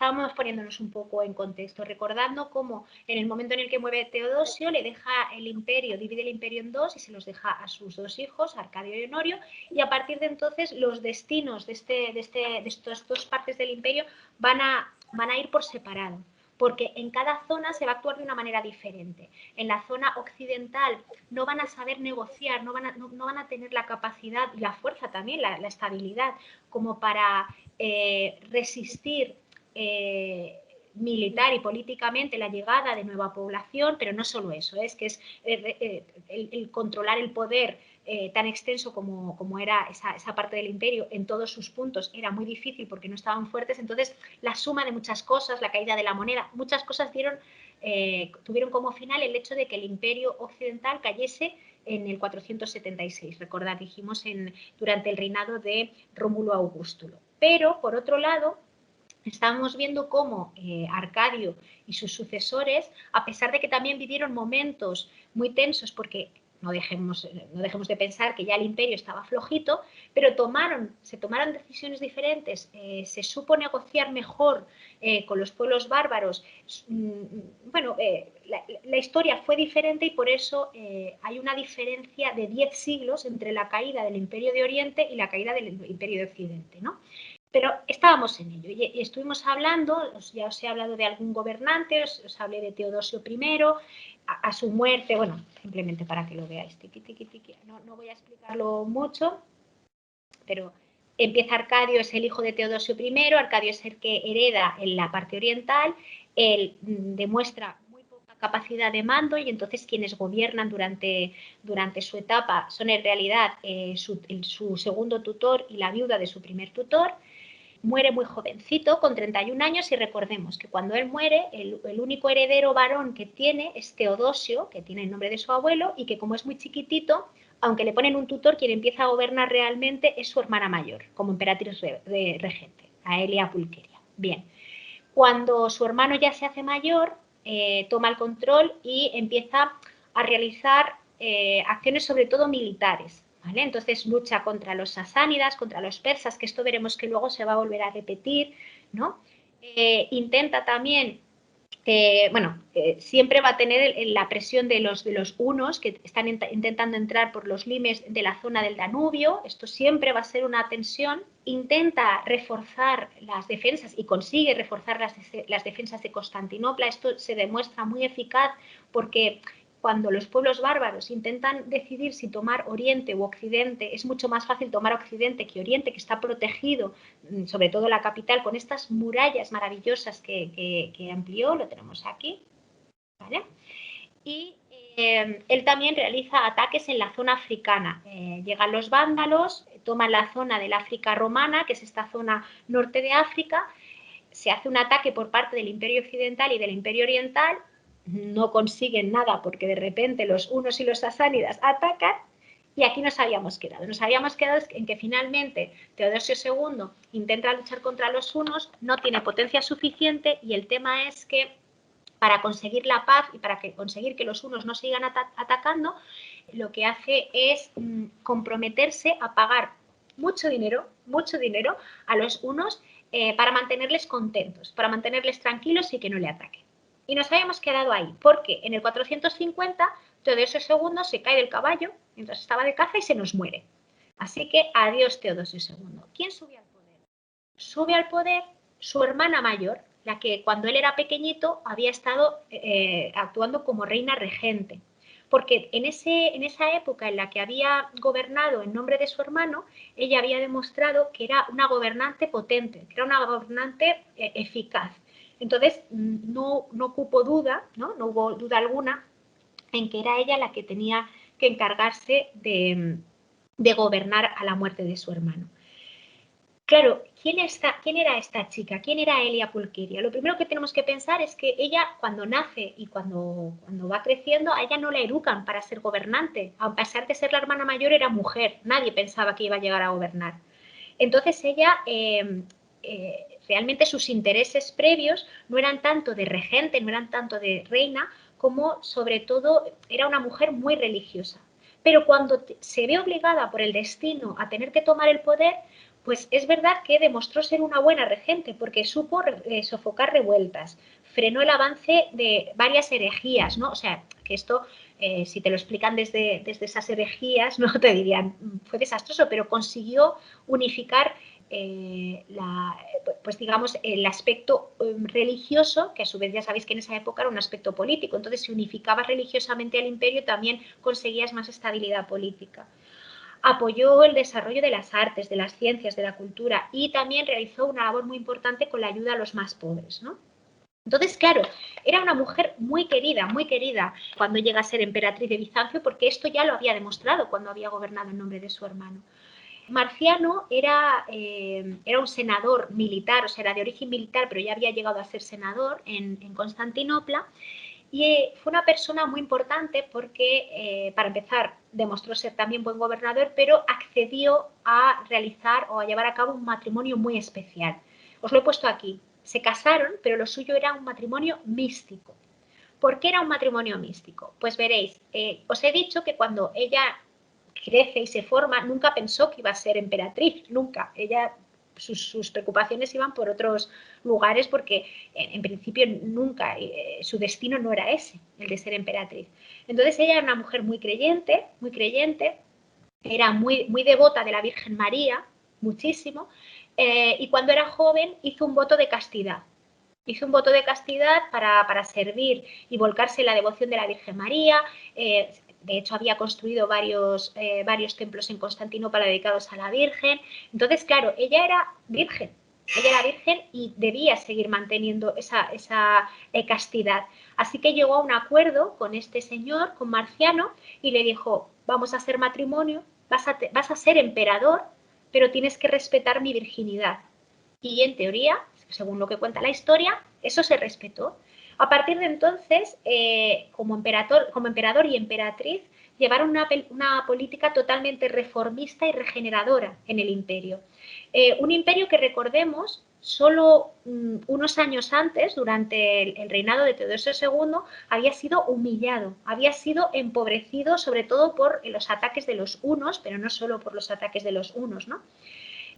estábamos poniéndonos un poco en contexto, recordando cómo en el momento en el que muere Teodosio le deja el imperio, divide el imperio en dos y se los deja a sus dos hijos, Arcadio y Honorio, y a partir de entonces los destinos de estas dos partes del imperio van a ir por separado, porque en cada zona se va a actuar de una manera diferente. En la zona occidental no van a saber negociar, no van a tener la capacidad y la fuerza también, la estabilidad, como para resistir militar y políticamente la llegada de nueva población, pero no solo eso, es que es el controlar el poder tan extenso como era esa parte del imperio en todos sus puntos era muy difícil porque no estaban fuertes. Entonces la suma de muchas cosas, la caída de la moneda, muchas cosas tuvieron como final el hecho de que el imperio occidental cayese en el 476, recordad, dijimos durante el reinado de Rómulo Augustulo. Pero, por otro lado, estábamos viendo cómo Arcadio y sus sucesores, a pesar de que también vivieron momentos muy tensos, porque no dejemos de pensar que ya el imperio estaba flojito, pero se tomaron decisiones diferentes, se supo negociar mejor con los pueblos bárbaros. Bueno, la historia fue diferente y por eso hay una diferencia de 10 siglos entre la caída del imperio de Oriente y la caída del imperio de Occidente, ¿no? Pero estábamos en ello y estuvimos hablando, ya os he hablado de algún gobernante, os hablé de Teodosio I, a su muerte, bueno, simplemente para que lo veáis, no voy a explicarlo mucho, pero empieza Arcadio, es el hijo de Teodosio I, Arcadio es el que hereda en la parte oriental, él demuestra muy poca capacidad de mando y entonces quienes gobiernan durante su etapa son en realidad su segundo tutor y la viuda de su primer tutor. Muere muy jovencito, con 31 años, y recordemos que cuando él muere, el único heredero varón que tiene es Teodosio, que tiene el nombre de su abuelo, y que como es muy chiquitito, aunque le ponen un tutor, quien empieza a gobernar realmente es su hermana mayor, como emperatriz regente, Aelia Pulqueria. Bien, cuando su hermano ya se hace mayor, toma el control y empieza a realizar acciones sobre todo militares. ¿Vale? Entonces lucha contra los sasánidas, contra los persas, que esto veremos que luego se va a volver a repetir, ¿no? Intenta también, siempre va a tener la presión de los hunos que están intentando entrar por los limes de la zona del Danubio, esto siempre va a ser una tensión. Intenta reforzar las defensas y consigue reforzar las defensas de Constantinopla, esto se demuestra muy eficaz porque cuando los pueblos bárbaros intentan decidir si tomar Oriente u Occidente, es mucho más fácil tomar Occidente que Oriente, que está protegido, sobre todo la capital, con estas murallas maravillosas que amplió, lo tenemos aquí, ¿vale? Y él también realiza ataques en la zona africana. Llegan los vándalos, toman la zona del África romana, que es esta zona norte de África, se hace un ataque por parte del Imperio Occidental y del Imperio Oriental, no consiguen nada porque de repente los hunos y los sasánidas atacan y aquí nos habíamos quedado. Nos habíamos quedado en que finalmente Teodosio II intenta luchar contra los hunos, no tiene potencia suficiente y el tema es que para conseguir la paz y para conseguir que los hunos no sigan atacando, lo que hace es comprometerse a pagar mucho dinero a los hunos para mantenerles contentos, para mantenerles tranquilos y que no le ataquen. Y nos habíamos quedado ahí, porque en el 450 Teodosio II se cae del caballo mientras estaba de caza y se nos muere. Así que adiós Teodosio II. ¿Quién sube al poder? Sube al poder su hermana mayor, la que cuando él era pequeñito había estado actuando como reina regente. Porque en esa época en la que había gobernado en nombre de su hermano, ella había demostrado que era una gobernante potente, que era una gobernante eficaz. Entonces, no cupo duda, no hubo duda alguna en que era ella la que tenía que encargarse de gobernar a la muerte de su hermano. Claro, ¿quién era esta chica? ¿Quién era Aelia Pulqueria? Lo primero que tenemos que pensar es que ella, cuando nace y cuando va creciendo, a ella no la educan para ser gobernante. A pesar de ser la hermana mayor, era mujer. Nadie pensaba que iba a llegar a gobernar. Entonces ella, realmente sus intereses previos no eran tanto de regente, no eran tanto de reina, como sobre todo era una mujer muy religiosa. Pero cuando se ve obligada por el destino a tener que tomar el poder, Pues es verdad que demostró ser una buena regente porque supo sofocar revueltas, frenó el avance de varias herejías, ¿no? O sea, que esto, si te lo explican desde esas herejías, no te dirían, fue desastroso, pero consiguió unificar pues digamos, el aspecto religioso, que a su vez ya sabéis que en esa época era un aspecto político. Entonces, si unificabas religiosamente al imperio, también conseguías más estabilidad política. Apoyó el desarrollo de las artes, de las ciencias, de la cultura y también realizó una labor muy importante con la ayuda a los más pobres, ¿no? Entonces, claro, era una mujer muy querida cuando llega a ser emperatriz de Bizancio, porque esto ya lo había demostrado cuando había gobernado en nombre de su hermano. Marciano era un senador militar, o sea, era de origen militar, pero ya había llegado a ser senador en Constantinopla, y fue una persona muy importante porque, para empezar, demostró ser también buen gobernador, pero accedió a realizar o a llevar a cabo un matrimonio muy especial. Os lo he puesto aquí. Se casaron, pero lo suyo era un matrimonio místico. ¿Por qué era un matrimonio místico? Pues veréis, os he dicho que cuando ella crece y se forma, nunca pensó que iba a ser emperatriz, nunca. Ella, sus preocupaciones iban por otros lugares porque en principio nunca, su destino no era ese, el de ser emperatriz. Entonces ella era una mujer muy creyente, era muy devota de la Virgen María, muchísimo, y cuando era joven hizo un voto de castidad. Hizo un voto de castidad para servir y volcarse en la devoción de la Virgen María. De hecho, había construido varios templos en Constantinopla dedicados a la Virgen. Entonces, claro, ella era virgen y debía seguir manteniendo esa castidad. Así que llegó a un acuerdo con este señor, con Marciano, y le dijo, vamos a hacer matrimonio, vas a ser emperador, pero tienes que respetar mi virginidad. Y en teoría, según lo que cuenta la historia, eso se respetó. A partir de entonces, como emperador y emperatriz, llevaron una política totalmente reformista y regeneradora en el imperio. Un imperio que, recordemos, solo unos años antes, durante el reinado de Teodosio II, había sido humillado, había sido empobrecido sobre todo por los ataques de los hunos, pero no solo por los ataques de los hunos, ¿no?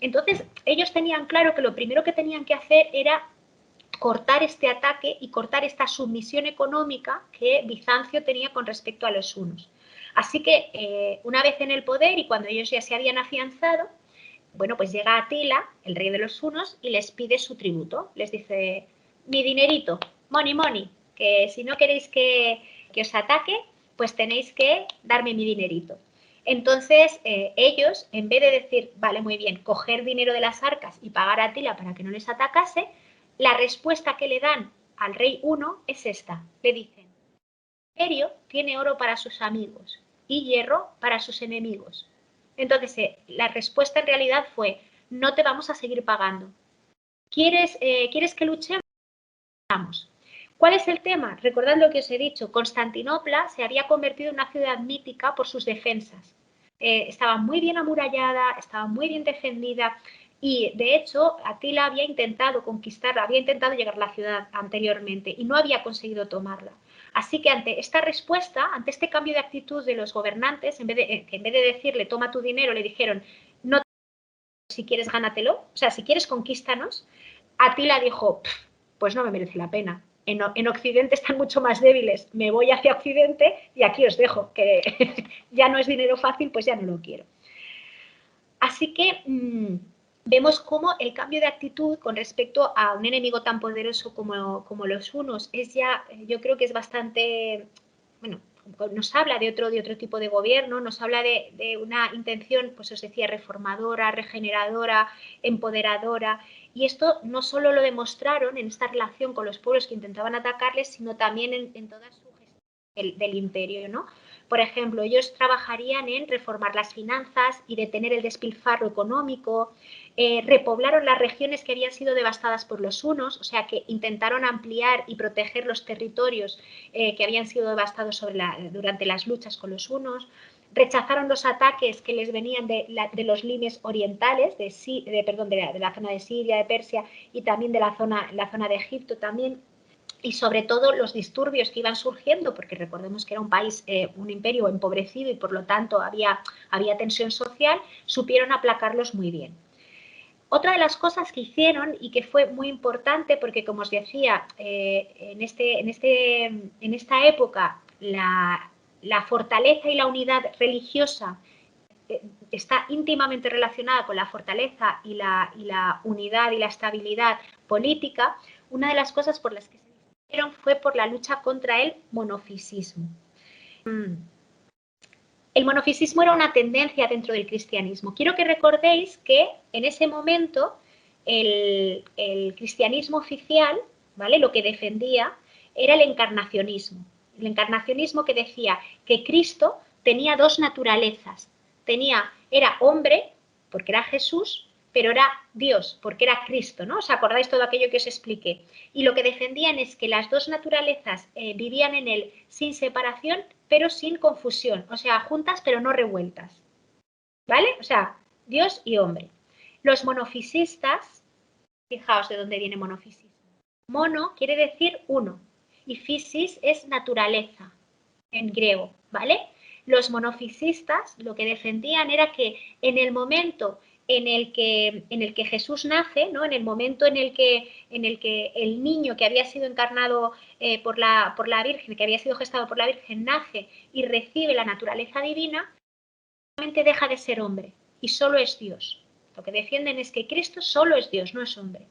Entonces, ellos tenían claro que lo primero que tenían que hacer era cortar este ataque y cortar esta sumisión económica que Bizancio tenía con respecto a los hunos. Así que, una vez en el poder y cuando ellos ya se habían afianzado, bueno, pues llega Atila, el rey de los hunos, y les pide su tributo. Les dice, mi dinerito, money, que si no queréis que os ataque, pues tenéis que darme mi dinerito. Entonces, ellos, en vez de decir, vale, muy bien, coger dinero de las arcas y pagar a Atila para que no les atacase, la respuesta que le dan al rey huno es esta. Le dicen, el imperio tiene oro para sus amigos y hierro para sus enemigos. Entonces, la respuesta en realidad fue, no te vamos a seguir pagando. ¿Quieres que luchemos? ¿Cuál es el tema? Recordad lo que os he dicho, Constantinopla se había convertido en una ciudad mítica por sus defensas. Estaba muy bien amurallada, estaba muy bien defendida y, de hecho, Atila había intentado conquistarla, había intentado llegar a la ciudad anteriormente y no había conseguido tomarla. Así que ante esta respuesta, ante este cambio de actitud de los gobernantes, en vez de decirle toma tu dinero, le dijeron no, si quieres gánatelo, o sea, si quieres conquístanos, Atila dijo, pues no me merece la pena. En Occidente están mucho más débiles, me voy hacia Occidente y aquí os dejo, que ya no es dinero fácil, pues ya no lo quiero. Así que vemos cómo el cambio de actitud con respecto a un enemigo tan poderoso como los hunos es ya, yo creo que es bastante, bueno, nos habla de otro tipo de gobierno, nos habla de una intención, pues os decía, reformadora, regeneradora, empoderadora. Y esto no solo lo demostraron en esta relación con los pueblos que intentaban atacarles, sino también en toda su gestión del imperio, ¿no? Por ejemplo, ellos trabajarían en reformar las finanzas y detener el despilfarro económico, repoblaron las regiones que habían sido devastadas por los hunos, o sea que intentaron ampliar y proteger los territorios que habían sido devastados durante las luchas con los hunos, rechazaron los ataques que les venían de los limes orientales, de la zona de Siria, de Persia y también de la zona de Egipto también, y sobre todo los disturbios que iban surgiendo, porque recordemos que era un país, un imperio empobrecido y por lo tanto había tensión social, supieron aplacarlos muy bien. Otra de las cosas que hicieron y que fue muy importante, porque como os decía, en esta época la fortaleza y la unidad religiosa está íntimamente relacionada con la fortaleza y la unidad y la estabilidad política. Una de las cosas por las que se hicieron fue por la lucha contra el monofisismo. El monofisismo era una tendencia dentro del cristianismo. Quiero que recordéis que en ese momento el cristianismo oficial, ¿vale?, lo que defendía era el encarnacionismo. El encarnacionismo que decía que Cristo tenía dos naturalezas. Era hombre, porque era Jesús, pero era Dios, porque era Cristo, ¿no? ¿Os acordáis todo aquello que os expliqué? Y lo que defendían es que las dos naturalezas vivían en él sin separación, pero sin confusión, o sea, juntas pero no revueltas, ¿vale? O sea, Dios y hombre. Los monofisistas, fijaos de dónde viene monofisismo. Mono quiere decir uno y fisis es naturaleza en griego, ¿vale? Los monofisistas lo que defendían era que en el momento en el que Jesús nace, ¿no?, en el momento en el que el niño que había sido encarnado por la Virgen, que había sido gestado por la Virgen, nace y recibe la naturaleza divina, solamente deja de ser hombre y solo es Dios. Lo que defienden es que Cristo solo es Dios, no es hombre.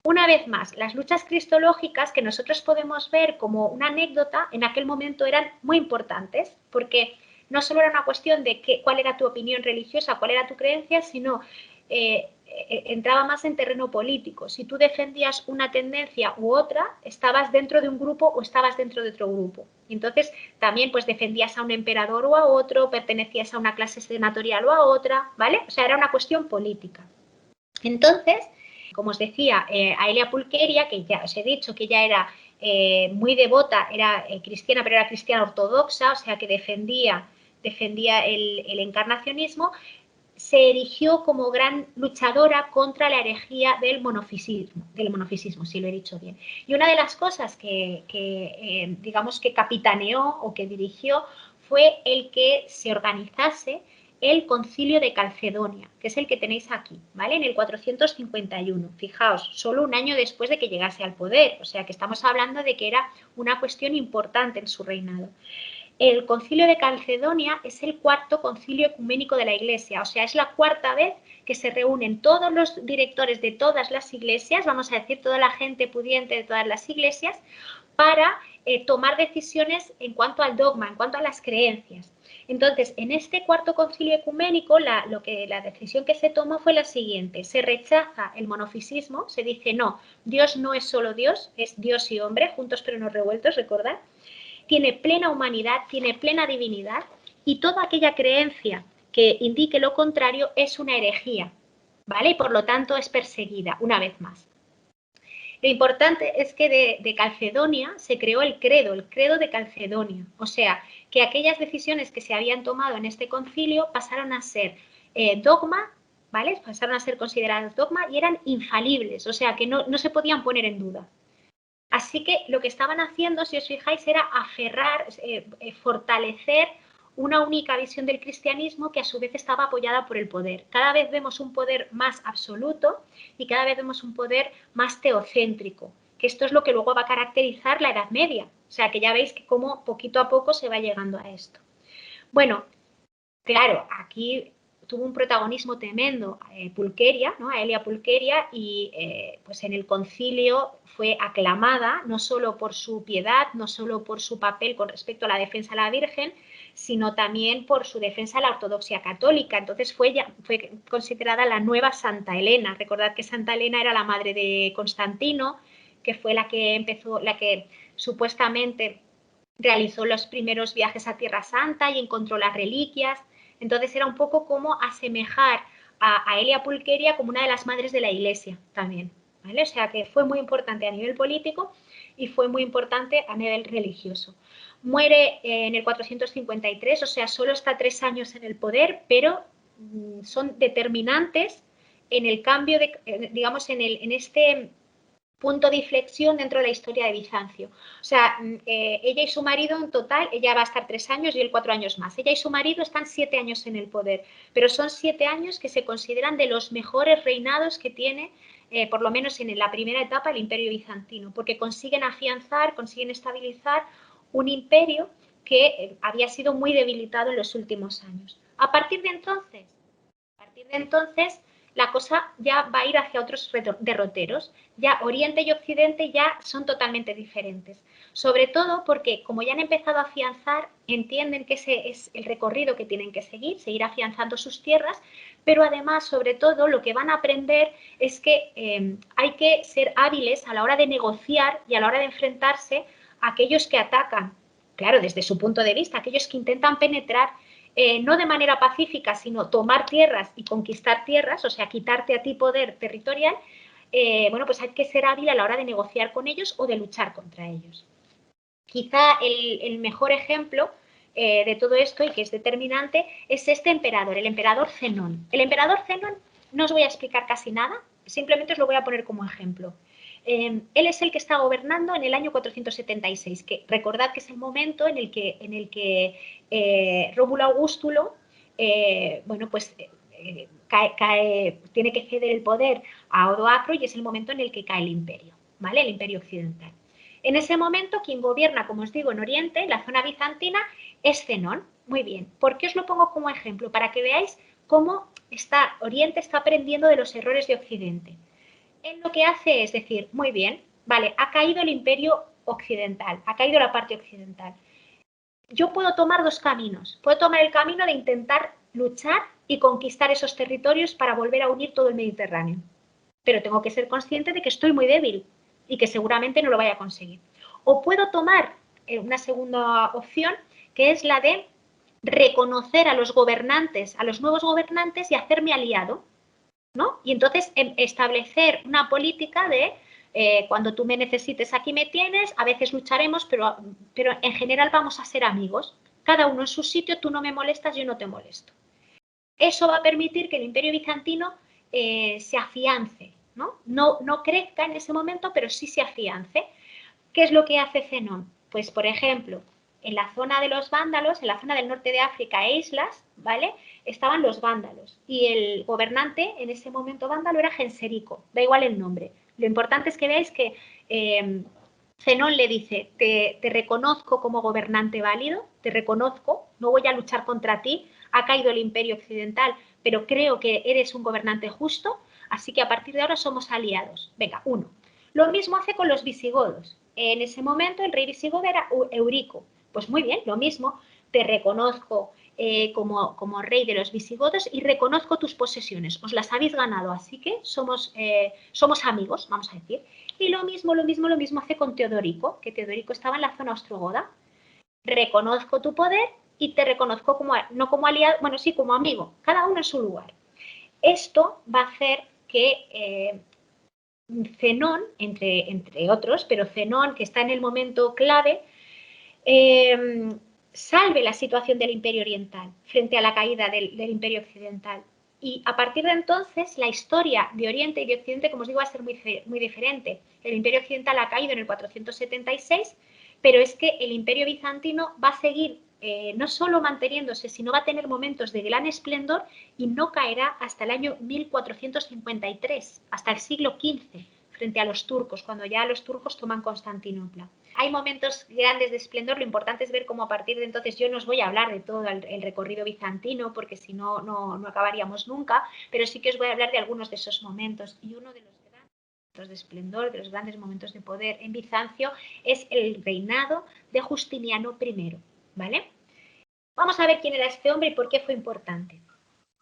Una vez más, las luchas cristológicas que nosotros podemos ver como una anécdota, en aquel momento eran muy importantes, porque no solo era una cuestión de cuál era tu opinión religiosa, cuál era tu creencia, sino entraba más en terreno político. Si tú defendías una tendencia u otra, estabas dentro de un grupo o estabas dentro de otro grupo. Y entonces también pues defendías a un emperador o a otro, pertenecías a una clase senatorial o a otra, ¿vale? O sea, era una cuestión política. Entonces, como os decía, Aelia Pulqueria, que ya os he dicho que ya era muy devota, era cristiana, pero era cristiana ortodoxa, o sea que defendía el encarnacionismo, se erigió como gran luchadora contra la herejía del monofisismo, si lo he dicho bien. Y una de las cosas que digamos que capitaneó o que dirigió fue el que se organizase el Concilio de Calcedonia, que es el que tenéis aquí, ¿vale? En el 451. Fijaos, solo un año después de que llegase al poder, o sea que estamos hablando de que era una cuestión importante en su reinado. El Concilio de Calcedonia es el cuarto concilio ecuménico de la Iglesia, o sea, es la cuarta vez que se reúnen todos los directores de todas las iglesias, vamos a decir, toda la gente pudiente de todas las iglesias, para tomar decisiones en cuanto al dogma, en cuanto a las creencias. Entonces, en este cuarto concilio ecuménico, la decisión que se tomó fue la siguiente: se rechaza el monofisismo, se dice no, Dios no es solo Dios, es Dios y hombre, juntos pero no revueltos, recordad. Tiene plena humanidad, tiene plena divinidad, y toda aquella creencia que indique lo contrario es una herejía, ¿vale? Y por lo tanto es perseguida, una vez más. Lo importante es que de Calcedonia se creó el credo de Calcedonia, o sea, que aquellas decisiones que se habían tomado en este concilio pasaron a ser dogma, ¿vale? Pasaron a ser consideradas dogma y eran infalibles, o sea, que no se podían poner en duda. Así que lo que estaban haciendo, si os fijáis, era aferrar, fortalecer una única visión del cristianismo que a su vez estaba apoyada por el poder. Cada vez vemos un poder más absoluto y cada vez vemos un poder más teocéntrico, que esto es lo que luego va a caracterizar la Edad Media. O sea, que ya veis que cómo poquito a poco se va llegando a esto. Bueno, claro, aquí tuvo un protagonismo tremendo Pulqueria, ¿no? Aelia Pulqueria, y pues en el concilio fue aclamada no solo por su piedad, no solo por su papel con respecto a la defensa de la Virgen, sino también por su defensa de la ortodoxia católica. Entonces fue considerada la nueva Santa Elena. Recordad que Santa Elena era la madre de Constantino, que fue la que supuestamente realizó los primeros viajes a Tierra Santa y encontró las reliquias. Entonces era un poco como asemejar a Aelia Pulqueria como una de las madres de la Iglesia también, ¿vale? O sea que fue muy importante a nivel político y fue muy importante a nivel religioso. Muere en el 453, o sea, solo está 3 años en el poder, pero son determinantes en el cambio, digamos, en este punto de inflexión dentro de la historia de Bizancio. O sea, ella y su marido en total, ella va a estar 3 años y él 4 años más. Ella y su marido están 7 años en el poder, pero son 7 años que se consideran de los mejores reinados que tiene, por lo menos en la primera etapa, el Imperio Bizantino, porque consiguen afianzar, consiguen estabilizar un imperio que había sido muy debilitado en los últimos años. A partir de entonces, la cosa ya va a ir hacia otros derroteros. Ya Oriente y Occidente ya son totalmente diferentes. Sobre todo porque, como ya han empezado a afianzar, entienden que ese es el recorrido que tienen que seguir afianzando sus tierras, pero además, sobre todo, lo que van a aprender es que hay que ser hábiles a la hora de negociar y a la hora de enfrentarse a aquellos que atacan. Claro, desde su punto de vista, aquellos que intentan penetrar no de manera pacífica, sino tomar tierras y conquistar tierras, o sea, quitarte a ti poder territorial, bueno, pues hay que ser hábil a la hora de negociar con ellos o de luchar contra ellos. Quizá el mejor ejemplo de todo esto y que es determinante es este emperador, el emperador Zenón. El emperador Zenón no os voy a explicar casi nada, simplemente os lo voy a poner como ejemplo. Él es el que está gobernando en el año 476, que recordad que es el momento en el que Rómulo Augustulo, bueno, pues tiene que ceder el poder a Odoacro y es el momento en el que cae el imperio, ¿vale? El imperio occidental. En ese momento, quien gobierna, como os digo, en Oriente, en la zona bizantina, es Zenón. Muy bien. ¿Por qué os lo pongo como ejemplo? Para que veáis cómo Oriente está aprendiendo de los errores de Occidente. Él lo que hace es decir, muy bien, vale, ha caído el imperio occidental, ha caído la parte occidental. Yo puedo tomar dos caminos. Puedo tomar el camino de intentar luchar y conquistar esos territorios para volver a unir todo el Mediterráneo. Pero tengo que ser consciente de que estoy muy débil y que seguramente no lo vaya a conseguir. O puedo tomar una segunda opción, que es la de reconocer a los gobernantes, a los nuevos gobernantes y hacerme aliado, ¿no? Y entonces establecer una política de cuando tú me necesites aquí me tienes, a veces lucharemos, pero en general vamos a ser amigos. Cada uno en su sitio, tú no me molestas, yo no te molesto. Eso va a permitir que el Imperio Bizantino se afiance, ¿no? No crezca en ese momento, pero sí se afiance. ¿Qué es lo que hace Zenón? Pues, por ejemplo, en la zona de los vándalos, en la zona del norte de África e islas, ¿vale? Estaban los vándalos y el gobernante en ese momento vándalo era Genserico, da igual el nombre. Lo importante es que veáis que Zenón le dice, te reconozco como gobernante válido, te reconozco, no voy a luchar contra ti, ha caído el imperio occidental, pero creo que eres un gobernante justo, así que a partir de ahora somos aliados. Venga, uno. Lo mismo hace con los visigodos. En ese momento el rey visigodo era Eurico. Pues muy bien, lo mismo, te reconozco como rey de los visigodos y reconozco tus posesiones. Os las habéis ganado, así que somos amigos, vamos a decir. Y lo mismo hace con Teodorico, que Teodorico estaba en la zona ostrogoda. Reconozco tu poder y te reconozco no como aliado, bueno, sí, como amigo, cada uno en su lugar. Esto va a hacer que Zenón, entre otros, pero Zenón, que está en el momento clave, salve la situación del Imperio Oriental frente a la caída del Imperio Occidental. Y a partir de entonces, la historia de Oriente y de Occidente, como os digo, va a ser muy diferente. El Imperio Occidental ha caído en el 476, pero es que el Imperio Bizantino va a seguir no solo manteniéndose, sino va a tener momentos de gran esplendor y no caerá hasta el año 1453, hasta el siglo XV, frente a los turcos, cuando ya los turcos toman Constantinopla. Hay momentos grandes de esplendor, lo importante es ver cómo a partir de entonces, yo no os voy a hablar de todo el recorrido bizantino, porque si no, no acabaríamos nunca, pero sí que os voy a hablar de algunos de esos momentos. Y uno de los grandes momentos de esplendor, de los grandes momentos de poder en Bizancio, es el reinado de Justiniano I, ¿vale? Vamos a ver quién era este hombre y por qué fue importante.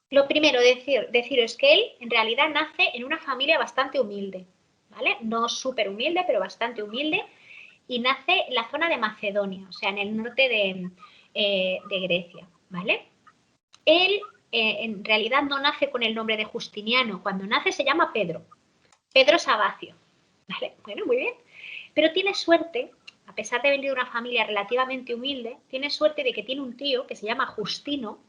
Lo primero, deciros que él en realidad nace en una familia bastante humilde, ¿vale? No súper humilde, pero bastante humilde, y nace en la zona de Macedonia, o sea, en el norte de Grecia, ¿vale? Él en realidad no nace con el nombre de Justiniano, cuando nace se llama Pedro Sabacio, ¿vale? Bueno, muy bien, pero tiene suerte, a pesar de venir de una familia relativamente humilde, tiene suerte de que tiene un tío que se llama Justino,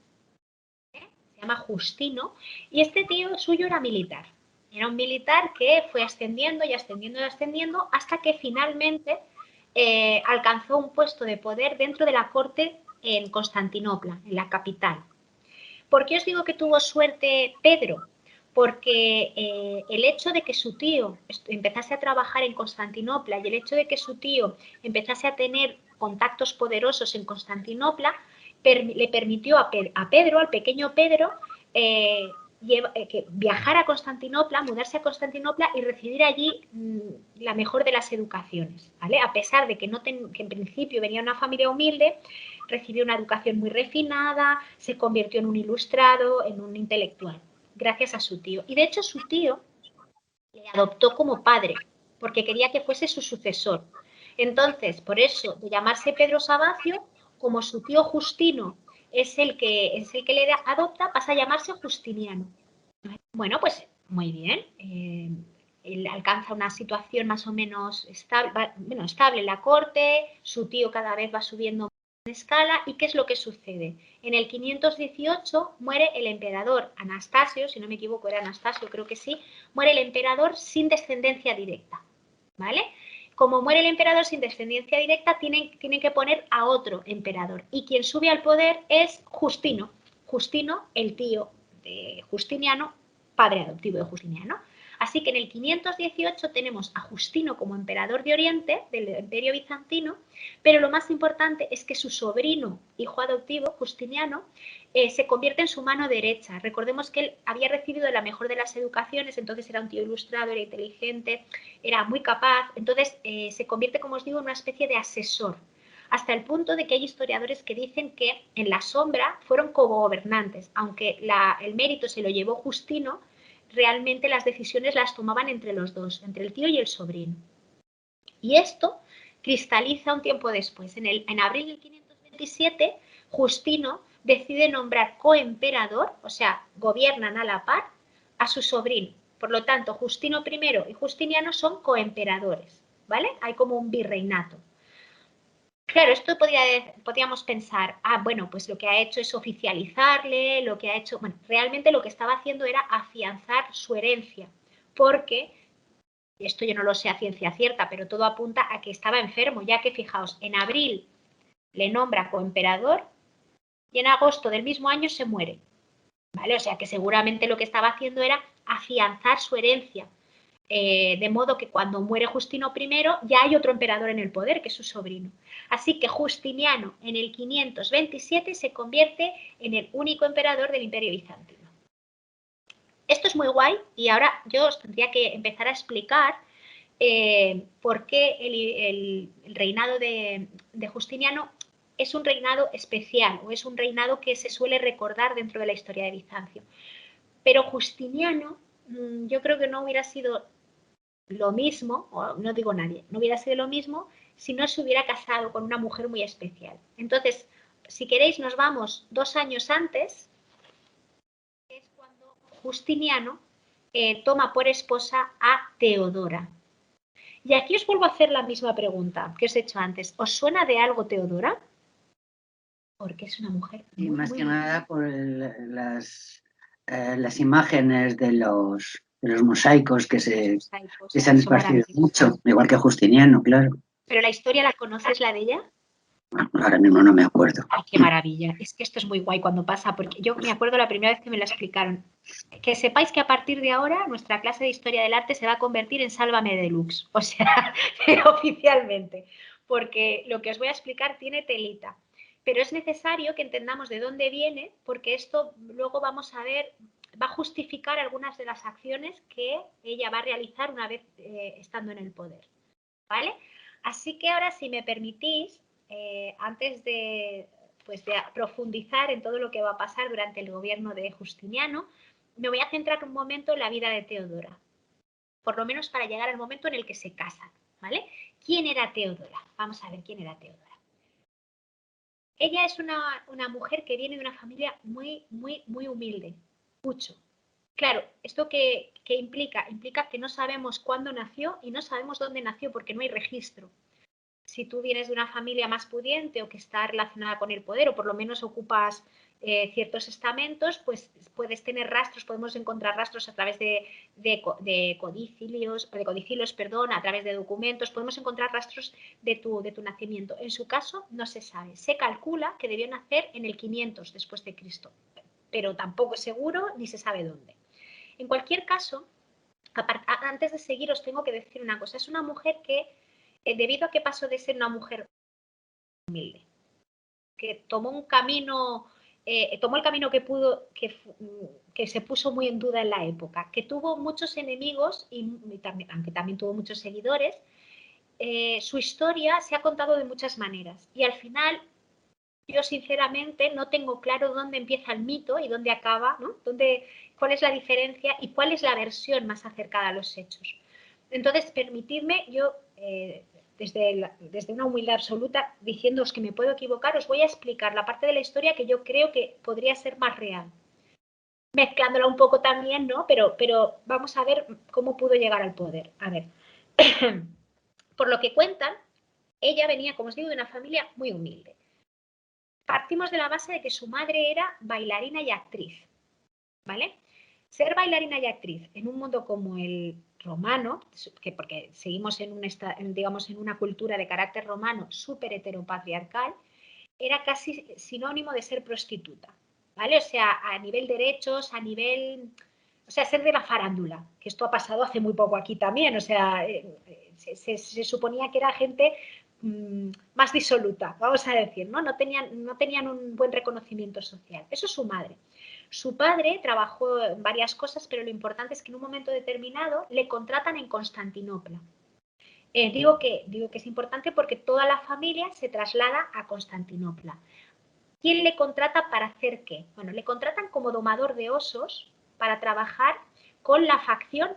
y este tío suyo era militar, Era un militar que fue ascendiendo y ascendiendo y ascendiendo hasta que finalmente alcanzó un puesto de poder dentro de la corte en Constantinopla, en la capital. ¿Por qué os digo que tuvo suerte Pedro? Porque el hecho de que su tío empezase a trabajar en Constantinopla y el hecho de que su tío empezase a tener contactos poderosos en Constantinopla, le permitió a Pedro, al pequeño Pedro, viajar a Constantinopla, mudarse a Constantinopla y recibir allí la mejor de las educaciones, ¿vale? A pesar de que en principio venía de una familia humilde, recibió una educación muy refinada, se convirtió en un ilustrado, en un intelectual, gracias a su tío. Y de hecho su tío le adoptó como padre, porque quería que fuese su sucesor. Entonces, por eso, de llamarse Pedro Sabacio, como su tío Justino es el que le adopta, pasa a llamarse Justiniano. Bueno, pues muy bien. Él alcanza una situación más o menos estable en la corte, su tío cada vez va subiendo en escala. ¿Y qué es lo que sucede? En el 518 muere el emperador Anastasio, si no me equivoco era Anastasio, creo que sí, muere el emperador sin descendencia directa, ¿vale? Como muere el emperador sin descendencia directa, tienen que poner a otro emperador. Y quien sube al poder es Justino. Justino, el tío de Justiniano, padre adoptivo de Justiniano. Así que en el 518 tenemos a Justino como emperador de Oriente, del Imperio Bizantino, pero lo más importante es que su sobrino, hijo adoptivo, Justiniano, se convierte en su mano derecha. Recordemos que él había recibido la mejor de las educaciones, entonces era un tío ilustrado, era inteligente, era muy capaz, entonces se convierte, como os digo, en una especie de asesor, hasta el punto de que hay historiadores que dicen que en la sombra fueron cogobernantes, aunque el mérito se lo llevó Justino, realmente las decisiones las tomaban entre los dos, entre el tío y el sobrino. Y esto cristaliza un tiempo después. En abril del 527, Justino decide nombrar coemperador, o sea, gobiernan a la par, a su sobrino. Por lo tanto, Justino I y Justiniano son coemperadores, ¿vale? Hay como un virreinato. Claro, esto podríamos pensar, bueno, pues lo que ha hecho es oficializarle, lo que ha hecho, bueno, realmente lo que estaba haciendo era afianzar su herencia, porque, esto yo no lo sé a ciencia cierta, pero todo apunta a que estaba enfermo, ya que fijaos, en abril le nombra coemperador y en agosto del mismo año se muere, ¿vale? O sea que seguramente lo que estaba haciendo era afianzar su herencia, de modo que cuando muere Justino I ya hay otro emperador en el poder, que es su sobrino. Así que Justiniano en el 527 se convierte en el único emperador del Imperio Bizantino. Esto es muy guay y ahora yo os tendría que empezar a explicar por qué el reinado de Justiniano es un reinado especial o es un reinado que se suele recordar dentro de la historia de Bizancio. Pero Justiniano yo creo que no hubiera sido lo mismo, o no digo nadie, no hubiera sido lo mismo si no se hubiera casado con una mujer muy especial. Entonces, si queréis, nos vamos 2 años antes, que es cuando Justiniano toma por esposa a Teodora. Y aquí os vuelvo a hacer la misma pregunta que os he hecho antes. ¿Os suena de algo Teodora? Porque es una mujer y muy, más muy que nada por las imágenes de los mosaicos que se han esparcido mucho, igual que Justiniano, claro. ¿Pero la historia la conoces, la de ella? Bueno, ahora mismo no me acuerdo. Ay, qué maravilla. Es que esto es muy guay cuando pasa, porque yo me acuerdo la primera vez que me lo explicaron. Que sepáis que a partir de ahora nuestra clase de Historia del Arte se va a convertir en Sálvame Deluxe, o sea, oficialmente, porque lo que os voy a explicar tiene telita. Pero es necesario que entendamos de dónde viene, porque esto luego vamos a ver, va a justificar algunas de las acciones que ella va a realizar una vez estando en el poder. ¿Vale? Así que ahora, si me permitís, antes de profundizar en todo lo que va a pasar durante el gobierno de Justiniano, me voy a centrar un momento en la vida de Teodora, por lo menos para llegar al momento en el que se casan, ¿vale? ¿Quién era Teodora? Vamos a ver quién era Teodora. Ella es una mujer que viene de una familia muy, muy, muy humilde, mucho. Claro, ¿esto qué implica? Implica que no sabemos cuándo nació y no sabemos dónde nació porque no hay registro. si tú vienes de una familia más pudiente o que está relacionada con el poder, o por lo menos ocupas ciertos estamentos, pues puedes tener rastros, podemos encontrar rastros a través de codicilios, perdón, a través de documentos, podemos encontrar rastros de tu nacimiento. En su caso no se sabe, se calcula que debió nacer en el 500 después de Cristo, pero tampoco es seguro ni se sabe dónde. En cualquier caso, antes de seguir os tengo que decir una cosa, es una mujer que, debido a que pasó de ser una mujer humilde, que tomó un camino, tomó el camino que pudo, que se puso muy en duda en la época, que tuvo muchos enemigos, y también, aunque también tuvo muchos seguidores, su historia se ha contado de muchas maneras. Y al final, yo sinceramente no tengo claro dónde empieza el mito y dónde acaba, ¿no? Cuál es la diferencia y cuál es la versión más acercada a los hechos. Entonces, permitidme, yo desde una humildad absoluta, diciéndoos que me puedo equivocar, os voy a explicar la parte de la historia que yo creo que podría ser más real. Mezclándola un poco también, ¿no? Pero vamos a ver cómo pudo llegar al poder. A ver, por lo que cuentan, ella venía, como os digo, de una familia muy humilde. Partimos de la base de que su madre era bailarina y actriz, ¿vale? Ser bailarina y actriz en un mundo como el romano, porque seguimos digamos, en una cultura de carácter romano súper heteropatriarcal, era casi sinónimo de ser prostituta, ¿vale? O sea, a nivel derechos, o sea, ser de la farándula, que esto ha pasado hace muy poco aquí también, o sea, se suponía que era gente más disoluta, vamos a decir, ¿no? No tenían un buen reconocimiento social. Eso es su madre. Su padre trabajó en varias cosas, pero lo importante es que en un momento determinado le contratan en Constantinopla. Digo que es importante porque toda la familia se traslada a Constantinopla. ¿Quién le contrata para hacer qué? Bueno, le contratan como domador de osos para trabajar con la facción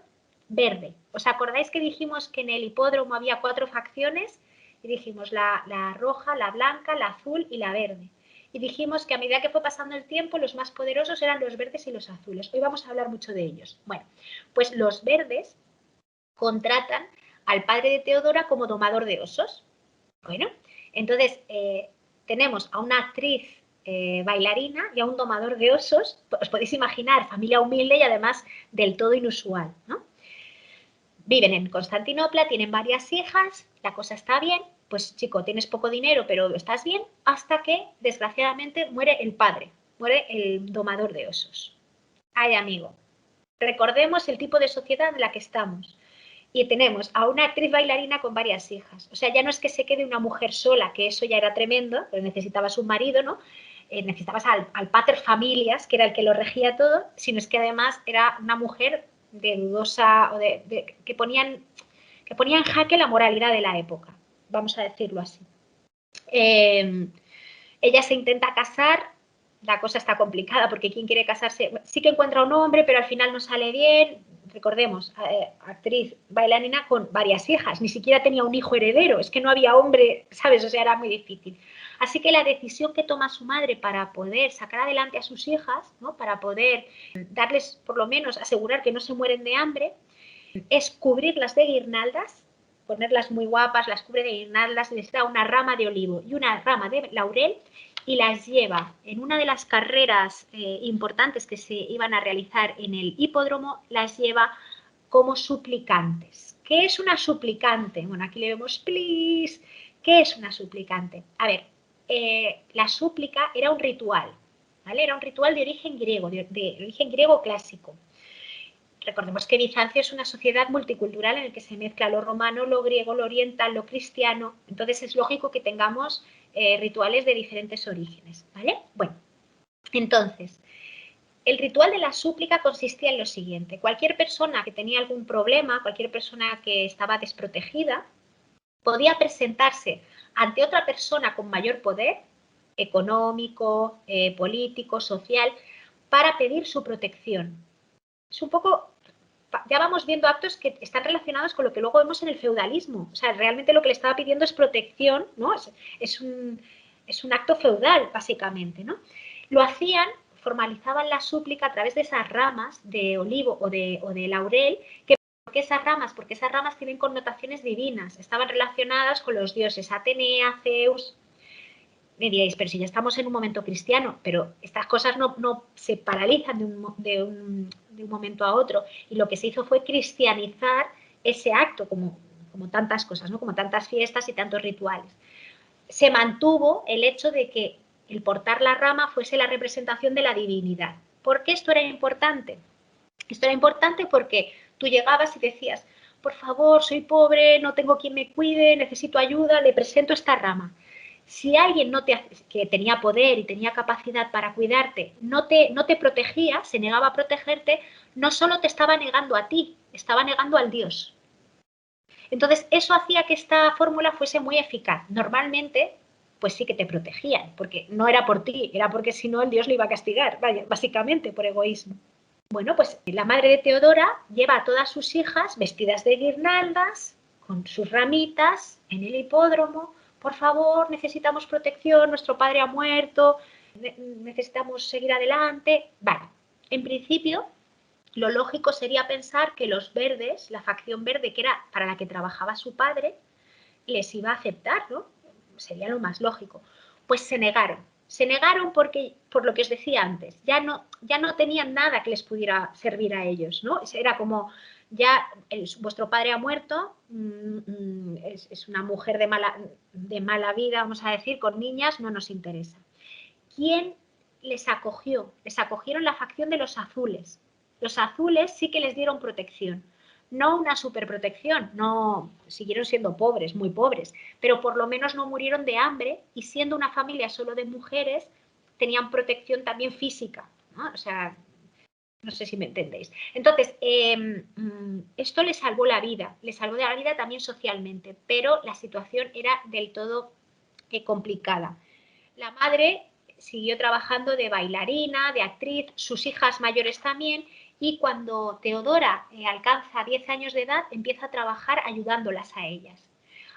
verde. ¿Os acordáis que dijimos que en el hipódromo había 4 facciones? Y dijimos la roja, la blanca, la azul y la verde. Y dijimos que a medida que fue pasando el tiempo, los más poderosos eran los verdes y los azules. Hoy vamos a hablar mucho de ellos. Bueno, pues los verdes contratan al padre de Teodora como domador de osos. Bueno, entonces tenemos a una actriz bailarina y a un domador de osos. Os podéis imaginar, familia humilde y además del todo inusual, ¿no? Viven en Constantinopla, tienen varias hijas, la cosa está bien, pues chico, tienes poco dinero, pero estás bien, hasta que, desgraciadamente, muere el padre, muere el domador de osos. Ay, amigo, recordemos el tipo de sociedad en la que estamos. Y tenemos a una actriz bailarina con varias hijas. O sea, ya no es que se quede una mujer sola, que eso ya era tremendo, pero necesitabas un marido, ¿no? Necesitabas al pater familias, que era el que lo regía todo, sino es que además era una mujer de dudosa, o que ponía en jaque la moralidad de la época, vamos a decirlo así. Ella se intenta casar, la cosa está complicada porque quien quiere casarse sí que encuentra un hombre, pero al final no sale bien. Recordemos, actriz bailarina con varias hijas, ni siquiera tenía un hijo heredero, es que no había hombre, ¿sabes? O sea, era muy difícil. Así que la decisión que toma su madre para poder sacar adelante a sus hijas, ¿no? Para poder darles, por lo menos, asegurar que no se mueren de hambre, es cubrirlas de guirnaldas, ponerlas muy guapas, las cubre de guirnaldas, les da una rama de olivo y una rama de laurel y las lleva en una de las carreras importantes que se iban a realizar en el hipódromo, las lleva como suplicantes. ¿Qué es una suplicante? Bueno, aquí le vemos, please. ¿Qué es una suplicante? A ver, la súplica era un ritual, ¿vale? Era un ritual de origen griego, de origen griego clásico. Recordemos que Bizancio es una sociedad multicultural en la que se mezcla lo romano, lo griego, lo oriental, lo cristiano. Entonces es lógico que tengamos rituales de diferentes orígenes, ¿vale? Bueno, entonces, el ritual de la súplica consistía en lo siguiente. Cualquier persona que tenía algún problema, cualquier persona que estaba desprotegida, podía presentarse ante otra persona con mayor poder económico, político, social, para pedir su protección. Es un poco, ya vamos viendo actos que están relacionados con lo que luego vemos en el feudalismo. O sea, realmente lo que le estaba pidiendo es protección, ¿no? Es un acto feudal, básicamente, ¿no? Lo hacían, formalizaban la súplica a través de esas ramas de olivo o de laurel, que qué esas ramas? Porque esas ramas tienen connotaciones divinas, estaban relacionadas con los dioses Atenea, Zeus. Me diréis, pero si ya estamos en un momento cristiano, pero estas cosas no se paralizan de un momento a otro. Y lo que se hizo fue cristianizar ese acto, como tantas cosas, ¿no? Como tantas fiestas y tantos rituales. Se mantuvo el hecho de que el portar la rama fuese la representación de la divinidad. ¿Por qué esto era importante? Esto era importante porque tú llegabas y decías, por favor, soy pobre, no tengo quien me cuide, necesito ayuda, le presento esta rama. Si alguien que tenía poder y tenía capacidad para cuidarte no te protegía, se negaba a protegerte, no solo te estaba negando a ti, estaba negando al Dios. Entonces, eso hacía que esta fórmula fuese muy eficaz. Normalmente, pues sí que te protegían, porque no era por ti, era porque si no el Dios le iba a castigar, vaya, básicamente por egoísmo. Bueno, pues la madre de Teodora lleva a todas sus hijas vestidas de guirnaldas, con sus ramitas, en el hipódromo. Por favor, necesitamos protección, nuestro padre ha muerto, necesitamos seguir adelante. Vale, en principio, lo lógico sería pensar que los verdes, la facción verde, que era para la que trabajaba su padre, les iba a aceptar, ¿no? Sería lo más lógico. Pues se negaron. Se negaron porque, por lo que os decía antes, ya no tenían nada que les pudiera servir a ellos, ¿no? Era como, ya vuestro padre ha muerto, es una mujer de mala vida, vamos a decir, con niñas, no nos interesa. ¿Quién les acogió? Les acogieron la facción de los azules. Los azules sí que les dieron protección. No una superprotección, no siguieron siendo pobres, muy pobres, pero por lo menos no murieron de hambre y siendo una familia solo de mujeres, tenían protección también física, ¿no? O sea, no sé si me entendéis. Entonces, esto les salvó la vida también socialmente, pero la situación era del todo complicada. La madre siguió trabajando de bailarina, de actriz, sus hijas mayores también, y cuando Teodora alcanza 10 años de edad, empieza a trabajar ayudándolas a ellas.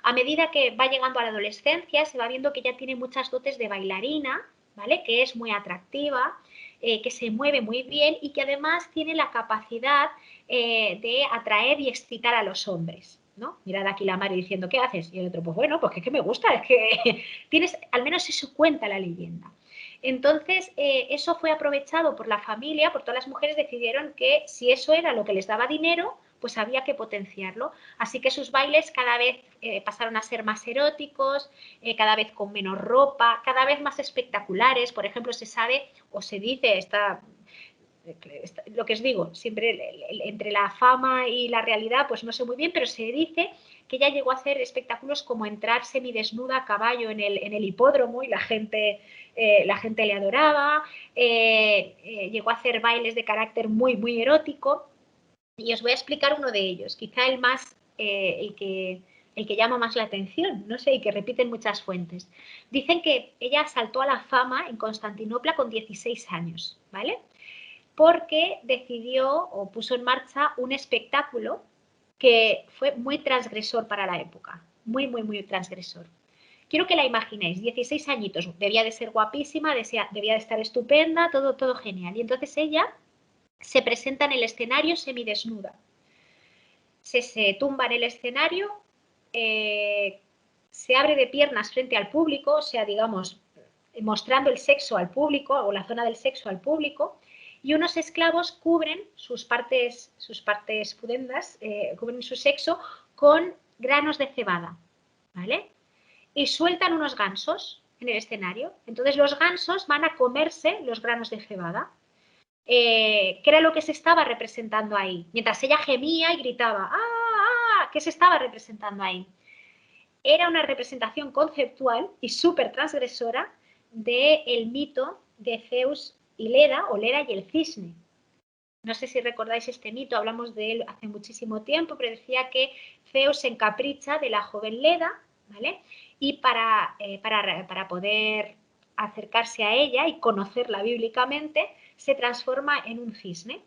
A medida que va llegando a la adolescencia, se va viendo que ella tiene muchas dotes de bailarina, ¿vale? Que es muy atractiva, que se mueve muy bien y que además tiene la capacidad de atraer y excitar a los hombres, ¿no? Mirad aquí la madre diciendo, ¿qué haces? Y el otro, pues bueno, pues que me gusta, es que tienes, al menos eso cuenta la leyenda. Entonces, eso fue aprovechado por la familia, por todas las mujeres decidieron que si eso era lo que les daba dinero, pues había que potenciarlo. Así que sus bailes cada vez pasaron a ser más eróticos, cada vez con menos ropa, cada vez más espectaculares. Por ejemplo, se sabe o se dice, lo que os digo, siempre entre la fama y la realidad, pues no sé muy bien, pero se dice que ella llegó a hacer espectáculos como entrar semidesnuda a caballo en el hipódromo y la gente le adoraba, llegó a hacer bailes de carácter muy, muy erótico, y os voy a explicar uno de ellos, quizá el más, el que llama más la atención, no sé, y que repiten muchas fuentes. Dicen que ella saltó a la fama en Constantinopla con 16 años, ¿vale? Porque decidió o puso en marcha un espectáculo que fue muy transgresor para la época, muy, muy, muy transgresor. Quiero que la imaginéis, 16 añitos, debía de ser guapísima, debía de estar estupenda, todo genial. Y entonces ella se presenta en el escenario semidesnuda. Se tumba en el escenario, se abre de piernas frente al público, o sea, digamos, mostrando el sexo al público o la zona del sexo al público, y unos esclavos cubren sus partes pudendas, cubren su sexo con granos de cebada, ¿vale? Y sueltan unos gansos en el escenario. Entonces los gansos van a comerse los granos de cebada. ¿Qué era lo que se estaba representando ahí? Mientras ella gemía y gritaba, ¡ah! ¿Qué se estaba representando ahí? Era una representación conceptual y súper transgresora del mito de Zeus y Leda, o Leda y el cisne. No sé si recordáis este mito, hablamos de él hace muchísimo tiempo, pero decía que Zeus se encapricha de la joven Leda, ¿vale? Y para poder acercarse a ella y conocerla bíblicamente, se transforma en un cisne.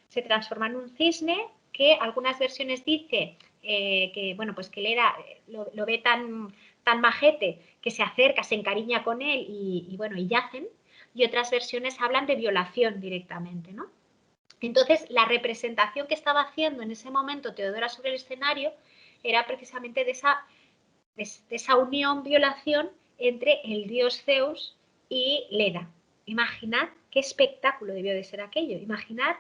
Se transforma en un cisne que algunas versiones dice que, bueno, pues que Leda lo ve tan majete que se acerca, se encariña con él y bueno, y yacen. Y otras versiones hablan de violación directamente, ¿no? Entonces, la representación que estaba haciendo en ese momento Teodora sobre el escenario era precisamente de esa unión, violación entre el dios Zeus y Leda. Imaginad qué espectáculo debió de ser aquello. Imaginad,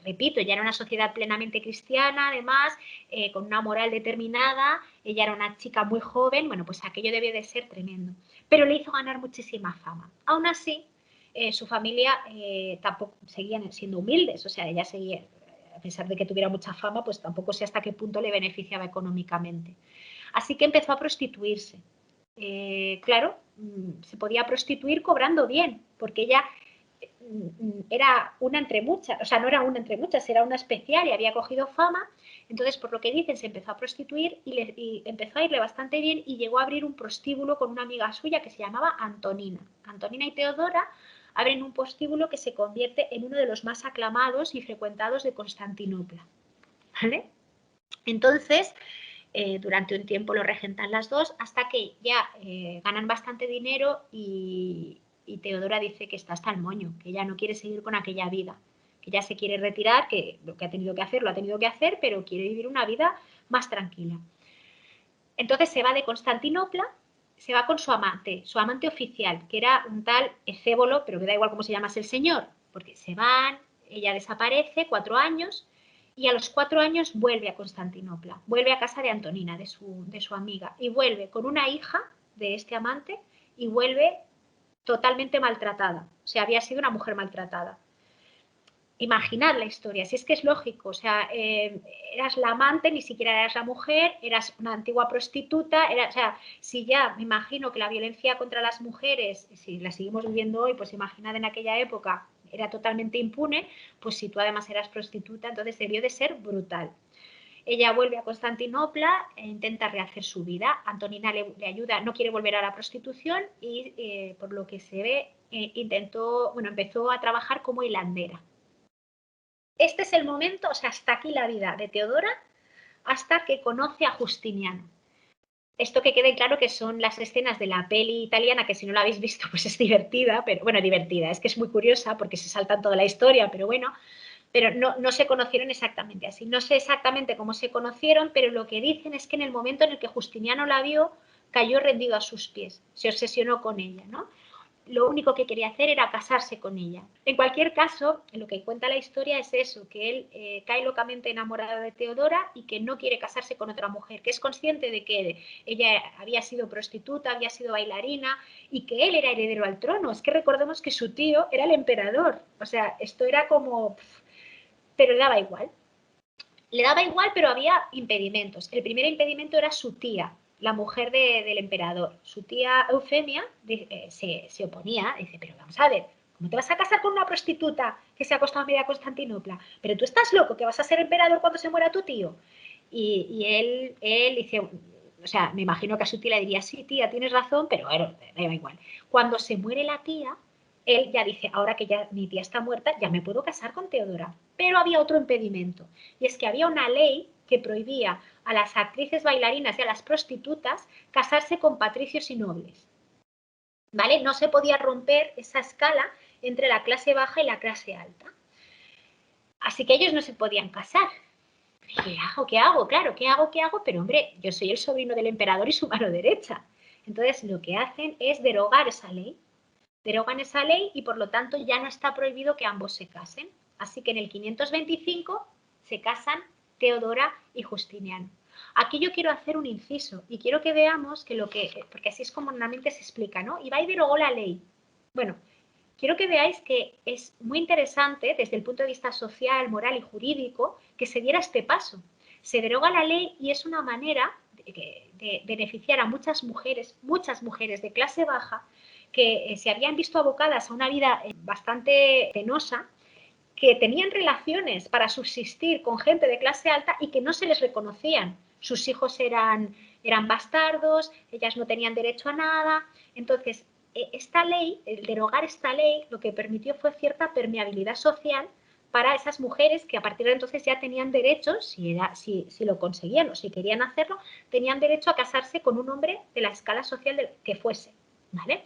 repito, ya era una sociedad plenamente cristiana, además, con una moral determinada, ella era una chica muy joven, bueno, pues aquello debió de ser tremendo. Pero le hizo ganar muchísima fama. Aún así, su familia tampoco seguían siendo humildes, o sea, ella seguía, a pesar de que tuviera mucha fama, pues tampoco sé hasta qué punto le beneficiaba económicamente. Así que empezó a prostituirse. Claro, se podía prostituir cobrando bien, porque ella era una entre muchas, o sea, no era una entre muchas, era una especial y había cogido fama. Entonces, por lo que dicen, se empezó a prostituir y empezó a irle bastante bien y llegó a abrir un prostíbulo con una amiga suya que se llamaba Antonina. Antonina y Teodora abren un prostíbulo que se convierte en uno de los más aclamados y frecuentados de Constantinopla. ¿Vale? Entonces, durante un tiempo lo regentan las dos hasta que ya ganan bastante dinero y Teodora dice que está hasta el moño, que ya no quiere seguir con aquella vida, que ya se quiere retirar, que lo que ha tenido que hacer lo ha tenido que hacer, pero quiere vivir una vida más tranquila. Entonces se va de Constantinopla, se va con su amante oficial, que era un tal Ecébolo, pero que da igual cómo se llamase el señor, porque se van, ella desaparece 4 años y a los 4 años vuelve a Constantinopla, vuelve a casa de Antonina, de su amiga, y vuelve con una hija de este amante y vuelve totalmente maltratada. O sea, había sido una mujer maltratada. Imaginar la historia, si es que es lógico, o sea, eras la amante, ni siquiera eras la mujer, eras una antigua prostituta, o sea, si ya me imagino que la violencia contra las mujeres, si la seguimos viviendo hoy, pues imaginad en aquella época, era totalmente impune, pues si tú además eras prostituta, entonces debió de ser brutal. Ella vuelve a Constantinopla e intenta rehacer su vida. Antonina le ayuda, no quiere volver a la prostitución y por lo que se ve, empezó a trabajar como hilandera. Este es el momento, o sea, hasta aquí la vida de Teodora, hasta que conoce a Justiniano. Esto que quede claro que son las escenas de la peli italiana, que si no la habéis visto, pues es divertida, pero bueno, divertida, es que es muy curiosa porque se saltan toda la historia, pero bueno, pero no se conocieron exactamente así. No sé exactamente cómo se conocieron, pero lo que dicen es que en el momento en el que Justiniano la vio, cayó rendido a sus pies, se obsesionó con ella, ¿no? Lo único que quería hacer era casarse con ella. En cualquier caso, lo que cuenta la historia es eso, que él cae locamente enamorado de Teodora y que no quiere casarse con otra mujer, que es consciente de que ella había sido prostituta, había sido bailarina y que él era heredero al trono. Es que recordemos que su tío era el emperador. O sea, esto era como... Pero le daba igual. Le daba igual, pero había impedimentos. El primer impedimento era su tía, la mujer del emperador. Su tía Eufemia se oponía, dice, pero vamos a ver, ¿cómo te vas a casar con una prostituta que se ha acostado a media Constantinopla? Pero tú estás loco, que vas a ser emperador cuando se muera tu tío. Y él dice, o sea, me imagino que a su tía le diría, sí, tía, tienes razón, pero bueno, me da igual. Cuando se muere la tía, él ya dice, ahora que ya mi tía está muerta, ya me puedo casar con Teodora. Pero había otro impedimento, y es que había una ley que prohibía a las actrices bailarinas y a las prostitutas casarse con patricios y nobles. ¿Vale? No se podía romper esa escala entre la clase baja y la clase alta. Así que ellos no se podían casar. ¿Qué hago? ¿Qué hago? Claro, ¿qué hago? ¿Qué hago? Pero hombre, yo soy el sobrino del emperador y su mano derecha. Entonces lo que hacen es derogar esa ley. Derogan esa ley y por lo tanto ya no está prohibido que ambos se casen. Así que en el 525 se casan Teodora y Justiniano. Aquí yo quiero hacer un inciso y quiero que veamos que porque así es como normalmente se explica, ¿no? Ibai derogó la ley. Bueno, quiero que veáis que es muy interesante desde el punto de vista social, moral y jurídico que se diera este paso. Se deroga la ley y es una manera de beneficiar a muchas mujeres de clase baja que se habían visto abocadas a una vida bastante penosa, que tenían relaciones para subsistir con gente de clase alta y que no se les reconocían. Sus hijos eran bastardos, ellas no tenían derecho a nada. Entonces, esta ley, el derogar esta ley, lo que permitió fue cierta permeabilidad social para esas mujeres que a partir de entonces ya tenían derecho, si lo conseguían o si querían hacerlo, tenían derecho a casarse con un hombre de la escala social que fuese, ¿vale?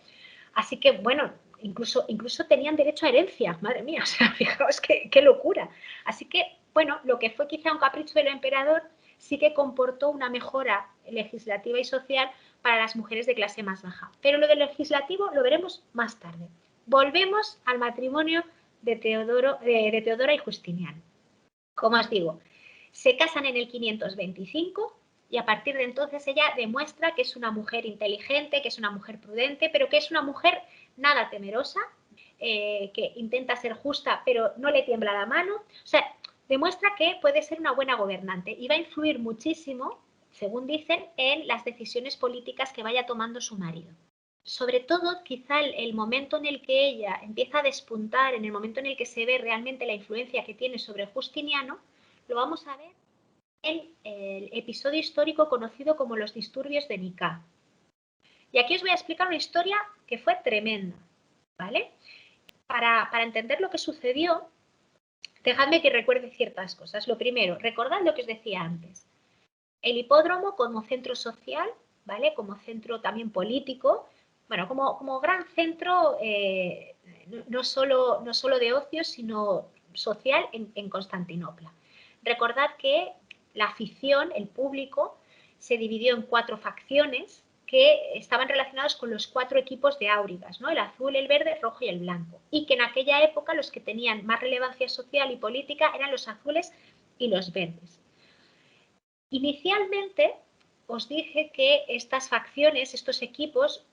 Así que, bueno, incluso tenían derecho a herencia, madre mía, o sea, fijaos qué locura. Así que, bueno, lo que fue quizá un capricho del emperador sí que comportó una mejora legislativa y social para las mujeres de clase más baja. Pero lo del legislativo lo veremos más tarde. Volvemos al matrimonio de Teodora y Justiniano. Como os digo, se casan en el 525 y a partir de entonces ella demuestra que es una mujer inteligente, que es una mujer prudente, pero que es una mujer nada temerosa, que intenta ser justa, pero no le tiembla la mano. O sea, demuestra que puede ser una buena gobernante y va a influir muchísimo, según dicen, en las decisiones políticas que vaya tomando su marido. Sobre todo, quizá el momento en el que ella empieza a despuntar, en el momento en el que se ve realmente la influencia que tiene sobre Justiniano, lo vamos a ver en el episodio histórico conocido como los disturbios de Nicá. Y aquí os voy a explicar una historia que fue tremenda, ¿vale? Para entender lo que sucedió, dejadme que recuerde ciertas cosas. Lo primero, recordad lo que os decía antes. El hipódromo como centro social, ¿vale? Como centro también político, bueno, como gran centro no solo de ocio, sino social en Constantinopla. Recordad que la afición, el público, se dividió en 4 facciones que estaban relacionados con los 4 equipos de Áurigas, ¿no? El azul, el verde, el rojo y el blanco. Y que en aquella época los que tenían más relevancia social y política eran los azules y los verdes. Inicialmente os dije que estas facciones, estos equipos,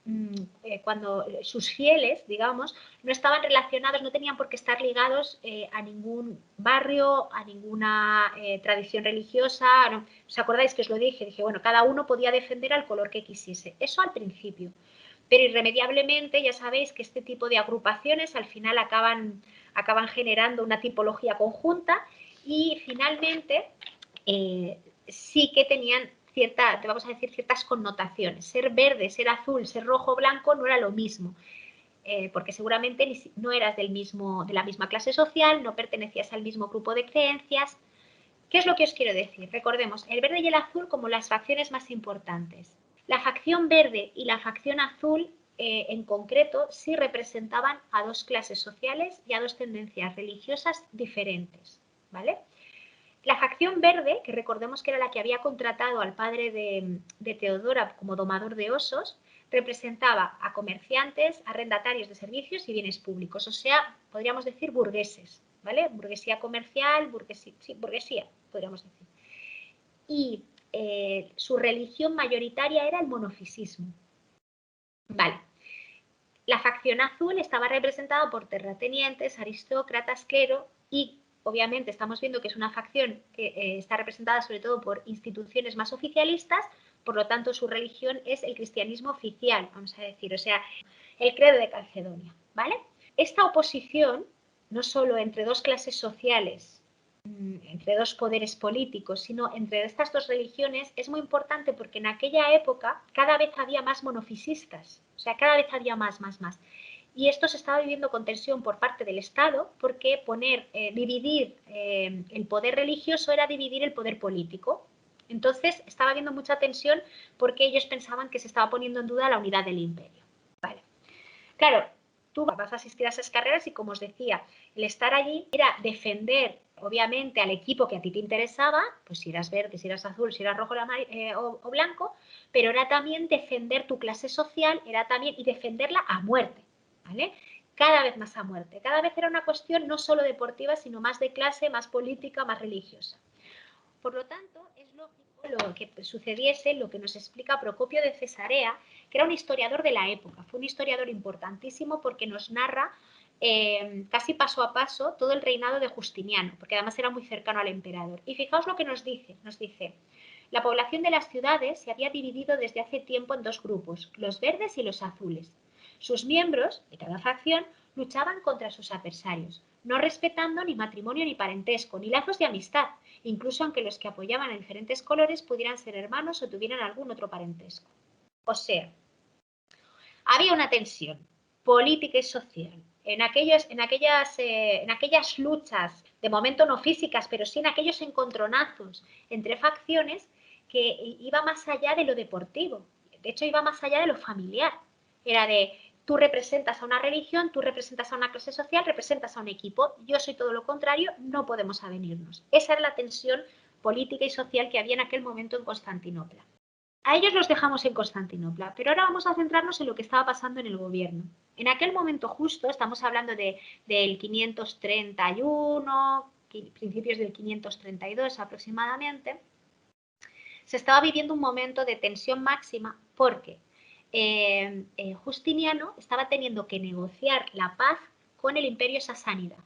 cuando sus fieles, digamos, no estaban relacionados, no tenían por qué estar ligados a ningún barrio, a ninguna tradición religiosa. ¿No? ¿Os acordáis que os lo dije? Dije, bueno, cada uno podía defender al color que quisiese. Eso al principio. Pero irremediablemente ya sabéis que este tipo de agrupaciones al final acaban generando una tipología conjunta y finalmente sí que tenían ciertas connotaciones. Ser verde, ser azul, ser rojo, blanco no era lo mismo. Porque seguramente no eras de la misma clase social, no pertenecías al mismo grupo de creencias. ¿Qué es lo que os quiero decir? Recordemos, el verde y el azul como las facciones más importantes. La facción verde y la facción azul, en concreto, sí representaban a 2 clases sociales y a 2 tendencias religiosas diferentes, ¿vale? La facción verde, que recordemos que era la que había contratado al padre de Teodora como domador de osos, representaba a comerciantes, arrendatarios de servicios y bienes públicos, o sea, podríamos decir burgueses, ¿vale? Burguesía comercial, burguesía, podríamos decir. Y su religión mayoritaria era el monofisismo. Vale. La facción azul estaba representada por terratenientes, aristócratas, clero y obviamente estamos viendo que es una facción que está representada sobre todo por instituciones más oficialistas, por lo tanto su religión es el cristianismo oficial, vamos a decir, o sea, el credo de Calcedonia, ¿vale? Esta oposición, no solo entre 2 clases sociales, entre 2 poderes políticos, sino entre estas 2 religiones, es muy importante porque en aquella época cada vez había más monofisistas, o sea, cada vez había más. Y esto se estaba viviendo con tensión por parte del Estado porque dividir el poder religioso era dividir el poder político. Entonces estaba habiendo mucha tensión porque ellos pensaban que se estaba poniendo en duda la unidad del imperio. Vale. Claro, tú vas a asistir a esas carreras y como os decía, el estar allí era defender obviamente al equipo que a ti te interesaba, pues si eras verde, si eras azul, si eras rojo o blanco, pero era también defender tu clase social, era también y defenderla a muerte. ¿Vale? Cada vez más a muerte. Cada vez era una cuestión no solo deportiva, sino más de clase, más política, más religiosa. Por lo tanto, es lógico lo que sucediese, lo que nos explica Procopio de Cesarea, que era un historiador de la época. Fue un historiador importantísimo porque nos narra casi paso a paso todo el reinado de Justiniano, porque además era muy cercano al emperador. Y fijaos lo que nos dice. Nos dice, la población de las ciudades se había dividido desde hace tiempo en 2 grupos, los verdes y los azules. Sus miembros, de cada facción, luchaban contra sus adversarios, no respetando ni matrimonio ni parentesco, ni lazos de amistad, incluso aunque los que apoyaban a diferentes colores pudieran ser hermanos o tuvieran algún otro parentesco. O sea, había una tensión política y social en aquellas luchas, de momento no físicas, pero sí en aquellos encontronazos entre facciones que iba más allá de lo deportivo. De hecho, iba más allá de lo familiar. Era de Tú representas a una religión, tú representas a una clase social, representas a un equipo. Yo soy todo lo contrario, no podemos avenirnos. Esa era la tensión política y social que había en aquel momento en Constantinopla. A ellos los dejamos en Constantinopla, pero ahora vamos a centrarnos en lo que estaba pasando en el gobierno. En aquel momento justo, estamos hablando del 531, principios del 532 aproximadamente, se estaba viviendo un momento de tensión máxima porque Justiniano estaba teniendo que negociar la paz con el imperio sasánida.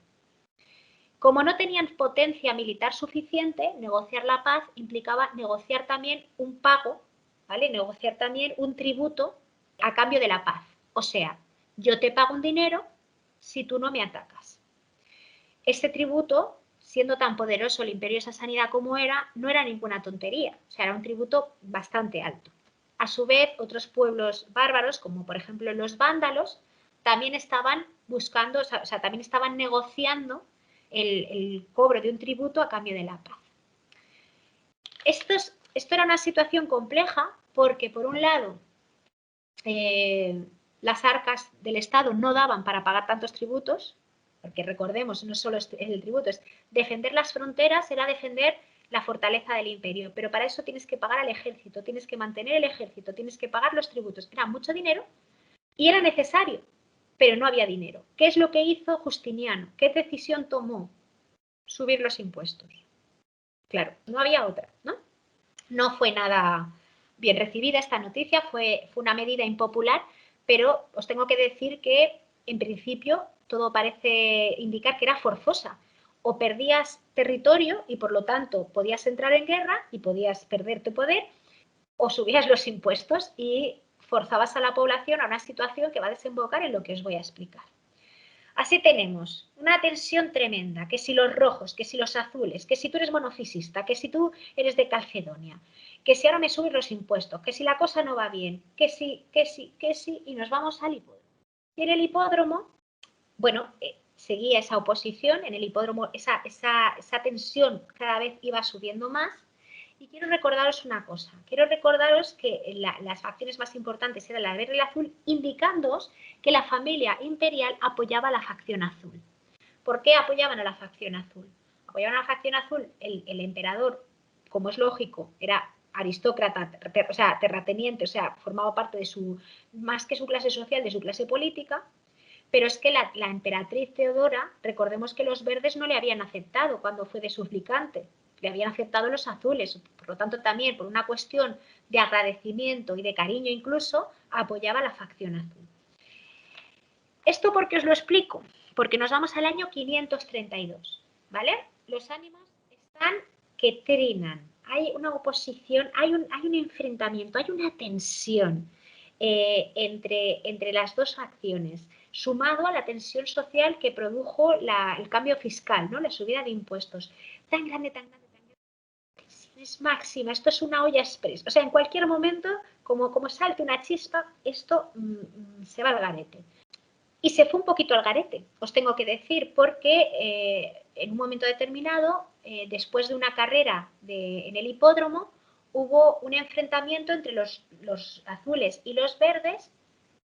Como no tenían potencia militar suficiente, negociar la paz implicaba negociar también un pago, ¿vale? Negociar también un tributo a cambio de la paz. O sea, yo te pago un dinero si tú no me atacas. Este tributo, siendo tan poderoso el imperio sasánida como era, no era ninguna tontería. O sea, era un tributo bastante alto. A su vez, otros pueblos bárbaros, como por ejemplo los vándalos, también estaban buscando, o sea, también estaban negociando el cobro de un tributo a cambio de la paz. Esto era una situación compleja porque, por un lado, las arcas del Estado no daban para pagar tantos tributos, porque recordemos, no solo es el tributo, es defender las fronteras, era defender la fortaleza del imperio, pero para eso tienes que pagar al ejército, tienes que mantener el ejército, tienes que pagar los tributos. Era mucho dinero y era necesario, pero no había dinero. ¿Qué es lo que hizo Justiniano? ¿Qué decisión tomó? Subir los impuestos. Claro, no había otra, ¿no? No fue nada bien recibida esta noticia, fue una medida impopular, pero os tengo que decir que, en principio, todo parece indicar que era forzosa. O perdías territorio y, por lo tanto, podías entrar en guerra y podías perder tu poder, o subías los impuestos y forzabas a la población a una situación que va a desembocar en lo que os voy a explicar. Así tenemos una tensión tremenda, que si los rojos, que si los azules, que si tú eres monofisista, que si tú eres de Calcedonia, que si ahora me subes los impuestos, que si la cosa no va bien, que sí, y nos vamos al hipódromo. Y en el hipódromo, bueno, seguía esa oposición, en el hipódromo esa tensión cada vez iba subiendo más. Y quiero recordaros una cosa, quiero recordaros que las facciones más importantes eran la verde y la azul, indicándoos que la familia imperial apoyaba a la facción azul. ¿Por qué apoyaban a la facción azul? Apoyaban a la facción azul, el emperador, como es lógico, era aristócrata, o sea, terrateniente, o sea, formaba parte de su, más que su clase social, de su clase política, pero es que la emperatriz Teodora, recordemos que los verdes no le habían aceptado cuando fue de suplicante, le habían aceptado los azules, por lo tanto también por una cuestión de agradecimiento y de cariño incluso, apoyaba a la facción azul. ¿Esto por qué os lo explico? Porque nos vamos al año 532, ¿vale? Los ánimos están que trinan, hay una oposición, hay un enfrentamiento, hay una tensión entre las dos facciones, sumado a la tensión social que produjo el cambio fiscal, ¿no? La subida de impuestos. Tan grande, es máxima, esto es una olla express. O sea, en cualquier momento, como salte una chispa, esto se va al garete. Y se fue un poquito al garete, os tengo que decir, porque en un momento determinado, después de una carrera en el hipódromo, hubo un enfrentamiento entre los azules y los verdes,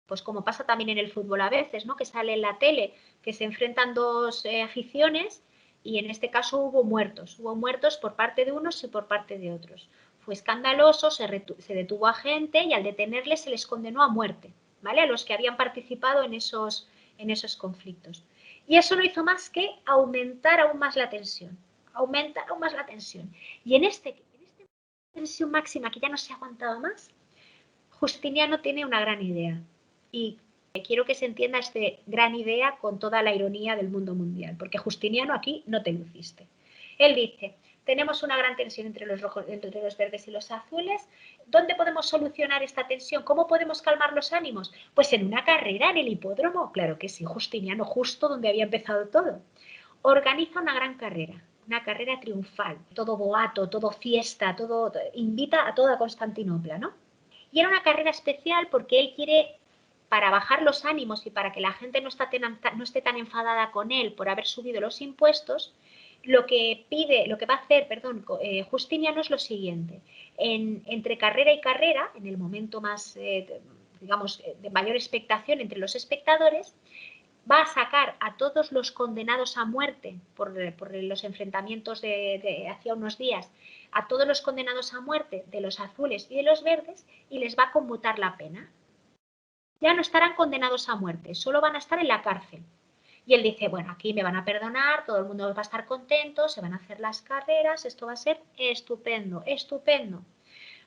pues como pasa también en el fútbol a veces, ¿no? Que sale en la tele, que se enfrentan dos aficiones y en este caso hubo muertos por parte de unos y por parte de otros. Fue escandaloso, se detuvo a gente y al detenerles se les condenó a muerte, ¿vale? A los que habían participado en esos conflictos. Y eso no hizo más que aumentar aún más la tensión, Y en esta tensión máxima que ya no se ha aguantado más, Justiniano tiene una gran idea. Y quiero que se entienda esta gran idea con toda la ironía del mundo mundial, porque Justiniano aquí no te luciste. Él dice, tenemos una gran tensión entre los rojos, entre los verdes y los azules. ¿Dónde podemos solucionar esta tensión? ¿Cómo podemos calmar los ánimos? Pues en una carrera en el hipódromo. Claro que sí, Justiniano, justo donde había empezado todo. Organiza una gran carrera, una carrera triunfal, todo boato, todo fiesta, todo invita a toda Constantinopla, ¿no? Y era una carrera especial porque él quiere, para bajar los ánimos y para que la gente no esté tan enfadada con él por haber subido los impuestos, lo que va a hacer, Justiniano es lo siguiente. Entre carrera y carrera, en el momento más digamos, de mayor expectación entre los espectadores, va a sacar a todos los condenados a muerte por los enfrentamientos de hacía unos días, a todos los condenados a muerte de los azules y de los verdes, y les va a conmutar la pena. Ya no estarán condenados a muerte, solo van a estar en la cárcel. Y él dice, bueno, aquí me van a perdonar, todo el mundo va a estar contento, se van a hacer las carreras, esto va a ser estupendo, estupendo.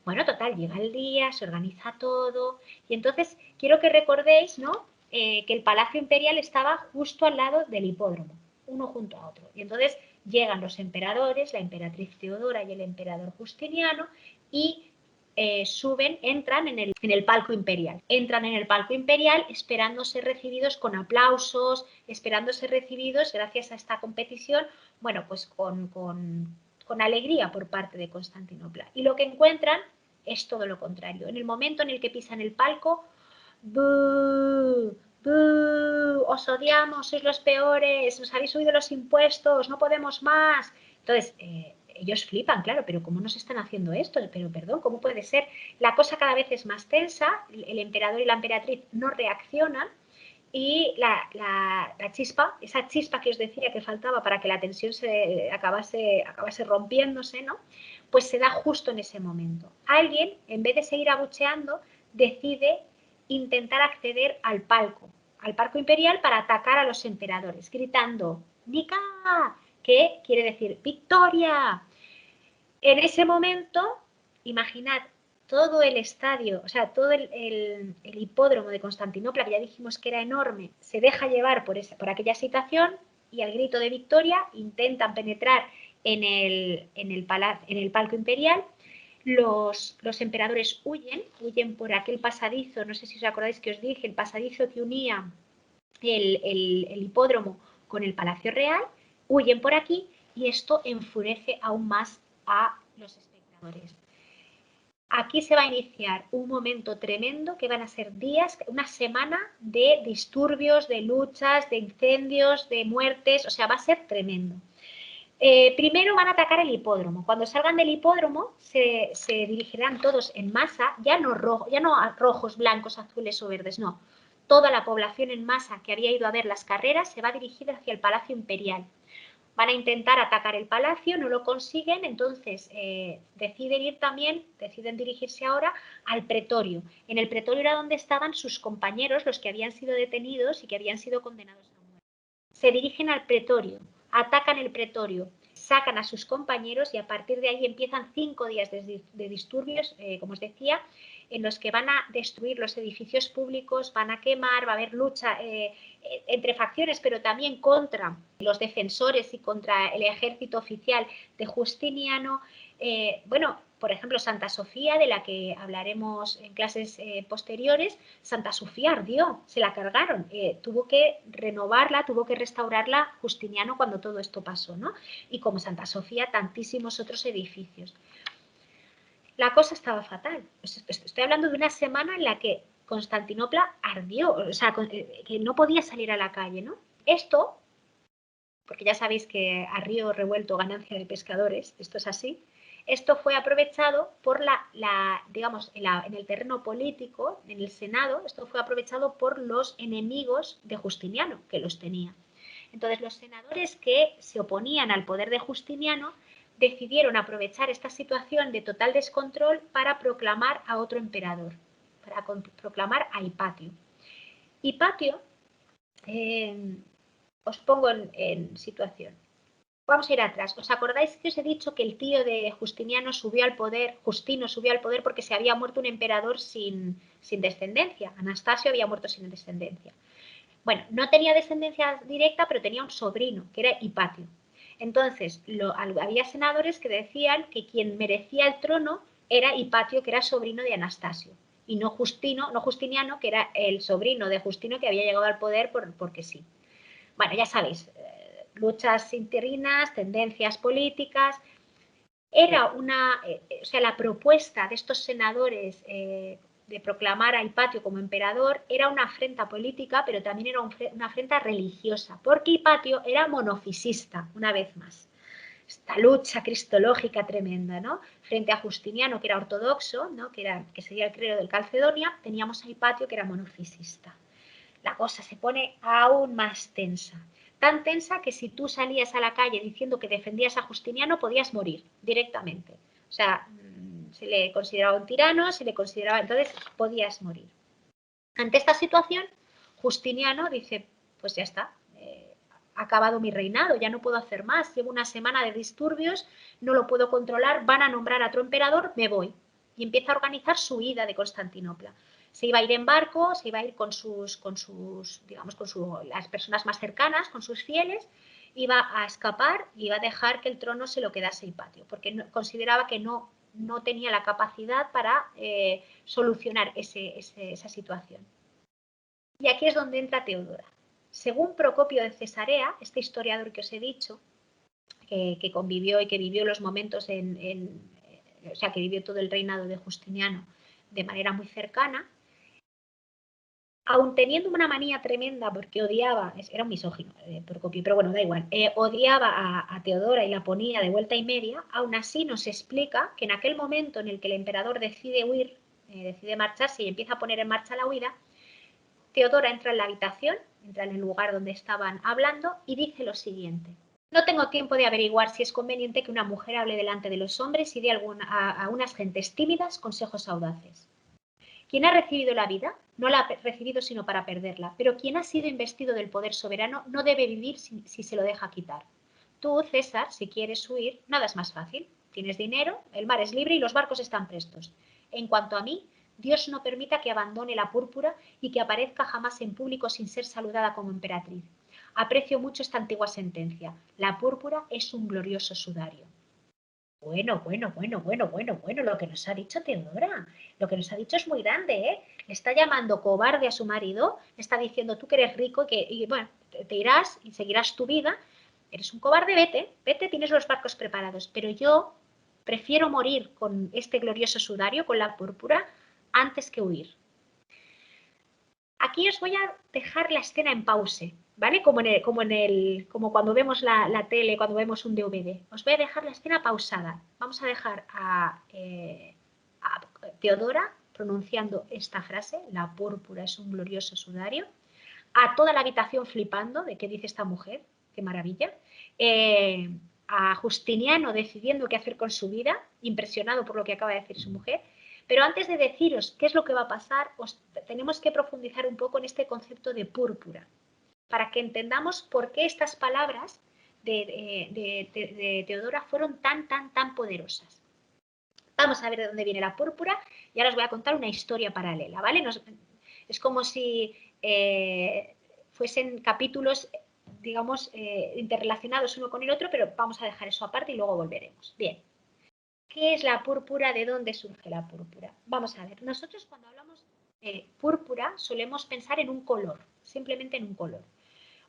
Bueno, total, llega el día, se organiza todo, y entonces quiero que recordéis, ¿no?, que el Palacio Imperial estaba justo al lado del hipódromo, uno junto a otro. Y entonces llegan los emperadores, la emperatriz Teodora y el emperador Justiniano, y suben, entran en el palco imperial. Entran en el palco imperial esperando ser recibidos con aplausos, esperando ser recibidos, gracias a esta competición, bueno, pues con alegría por parte de Constantinopla. Y lo que encuentran es todo lo contrario. En el momento en el que pisan el palco, ¡bú! ¡Bú! Os odiamos, sois los peores, os habéis subido los impuestos, no podemos más. Entonces, ellos flipan, claro, pero ¿cómo nos están haciendo esto? Pero perdón, ¿cómo puede ser? La cosa cada vez es más tensa, el emperador y la emperatriz no reaccionan, y la chispa, esa chispa que os decía que faltaba para que la tensión se acabase rompiéndose, ¿no?, pues se da justo en ese momento. Alguien, en vez de seguir abucheando, decide intentar acceder al palco imperial, para atacar a los emperadores, gritando «Nika», que quiere decir «Victoria». En ese momento, imaginad, todo el estadio, o sea, todo el hipódromo de Constantinopla, que ya dijimos que era enorme, se deja llevar por aquella situación, y al grito de victoria intentan penetrar en el palco imperial. Los emperadores huyen por aquel pasadizo, no sé si os acordáis que os dije, el pasadizo que unía el hipódromo con el Palacio Real, huyen por aquí, y esto enfurece aún más a los espectadores. Aquí se va a iniciar un momento tremendo, que van a ser días, una semana de disturbios, de luchas, de incendios, de muertes, o sea, va a ser tremendo. Primero van a atacar el hipódromo. Cuando salgan del hipódromo se dirigirán todos en masa, ya no rojos, blancos, azules o verdes, no. Toda la población en masa que había ido a ver las carreras se va a dirigir hacia el Palacio Imperial. Van a intentar atacar el palacio, no lo consiguen, entonces deciden dirigirse ahora al pretorio. En el pretorio era donde estaban sus compañeros, los que habían sido detenidos y que habían sido condenados a muerte. Se dirigen al pretorio, atacan el pretorio, sacan a sus compañeros, y a partir de ahí empiezan 5 días de disturbios, como os decía, en los que van a destruir los edificios públicos, van a quemar, va a haber lucha entre facciones, pero también contra los defensores y contra el ejército oficial de Justiniano. Bueno, por ejemplo, Santa Sofía, de la que hablaremos en clases posteriores, Santa Sofía ardió, se la cargaron, tuvo que renovarla, tuvo que restaurarla Justiniano cuando todo esto pasó, ¿no? Y como Santa Sofía, tantísimos otros edificios. La cosa estaba fatal. Estoy hablando de una semana en la que Constantinopla ardió, o sea, que no podía salir a la calle, ¿no? Esto, porque ya sabéis que a río revuelto ganancia de pescadores, esto es así, esto fue aprovechado por digamos, en el terreno político, en el Senado, esto fue aprovechado por los enemigos de Justiniano, que los tenía. Entonces, los senadores que se oponían al poder de Justiniano decidieron aprovechar esta situación de total descontrol para proclamar a otro emperador, para proclamar a Hipatio. Hipatio, os pongo en situación. Vamos a ir atrás. ¿Os acordáis que os he dicho que el tío de Justiniano subió al poder, Justino subió al poder porque se había muerto un emperador sin descendencia? Anastasio había muerto sin descendencia. Bueno, no tenía descendencia directa, pero tenía un sobrino, que era Hipatio. Entonces, había senadores que decían que quien merecía el trono era Hipatio, que era sobrino de Anastasio, y no Justiniano, que era el sobrino de Justino, que había llegado al poder porque sí. Bueno, ya sabéis, luchas interinas, tendencias políticas. Era la propuesta de estos senadores de proclamar a Hipatio como emperador era una afrenta política, pero también era una afrenta religiosa, porque Hipatio era monofisista, una vez más. esta lucha cristológica tremenda, ¿no? Frente a Justiniano, que era ortodoxo, ¿no? que sería el clero del Calcedonia, teníamos a Hipatio, que era monofisista. La cosa se pone aún más tensa. Tan tensa que si tú salías a la calle diciendo que defendías a Justiniano, podías morir directamente. O sea, se le consideraba un tirano, se le consideraba... Entonces, podías morir. Ante esta situación, Justiniano dice, pues ya está, ha acabado mi reinado, ya no puedo hacer más, llevo una semana de disturbios, no lo puedo controlar, van a nombrar a otro emperador, me voy. Y empieza a organizar su huida de Constantinopla. Se iba a ir en barco, se iba a ir con las personas más cercanas, con sus fieles, iba a escapar y iba a dejar que el trono se lo quedase Hipatio, porque consideraba que no tenía la capacidad para solucionar esa situación. Y aquí es donde entra Teodora. Según Procopio de Cesarea, este historiador que os he dicho, que convivió y que vivió los momentos o sea, que vivió todo el reinado de Justiniano de manera muy cercana, aun teniendo una manía tremenda porque odiaba, era un misógino, Procopio, pero bueno, da igual, odiaba a Teodora y la ponía de vuelta y media, aún así nos explica que en aquel momento en el que el emperador decide huir, decide marcharse y empieza a poner en marcha la huida, Teodora entra en la habitación, entra en el lugar donde estaban hablando y dice lo siguiente. No tengo tiempo de averiguar si es conveniente que una mujer hable delante de los hombres y dé a unas gentes tímidas consejos audaces. Quien ha recibido la vida no la ha recibido sino para perderla, pero quien ha sido investido del poder soberano no debe vivir si se lo deja quitar. Tú, César, si quieres huir, nada es más fácil. Tienes dinero, el mar es libre y los barcos están prestos. En cuanto a mí, Dios no permita que abandone la púrpura y que aparezca jamás en público sin ser saludada como emperatriz. Aprecio mucho esta antigua sentencia. La púrpura es un glorioso sudario. Bueno, lo que nos ha dicho Teodora, lo que nos ha dicho es muy grande, ¿eh? Le está llamando cobarde a su marido, le está diciendo tú que eres rico y bueno, te irás y seguirás tu vida, eres un cobarde, vete, tienes los barcos preparados, pero yo prefiero morir con este glorioso sudario, con la púrpura, antes que huir. Aquí os voy a dejar la escena en pause, ¿vale? Como cuando vemos la tele, cuando vemos un DVD. Os voy a dejar la escena pausada. Vamos a dejar a Teodora pronunciando esta frase, la púrpura es un glorioso sudario, a toda la habitación flipando de qué dice esta mujer, qué maravilla, a Justiniano decidiendo qué hacer con su vida, impresionado por lo que acaba de decir su mujer. Pero antes de deciros qué es lo que va a pasar, tenemos que profundizar un poco en este concepto de púrpura, para que entendamos por qué estas palabras de Teodora fueron tan poderosas. Vamos a ver de dónde viene la púrpura y ahora os voy a contar una historia paralela, ¿vale? Es como si fuesen capítulos, digamos, interrelacionados uno con el otro, pero vamos a dejar eso aparte y luego volveremos. Bien. ¿Qué es la púrpura? ¿De dónde surge la púrpura? Vamos a ver, nosotros cuando hablamos de púrpura solemos pensar en un color, simplemente en un color.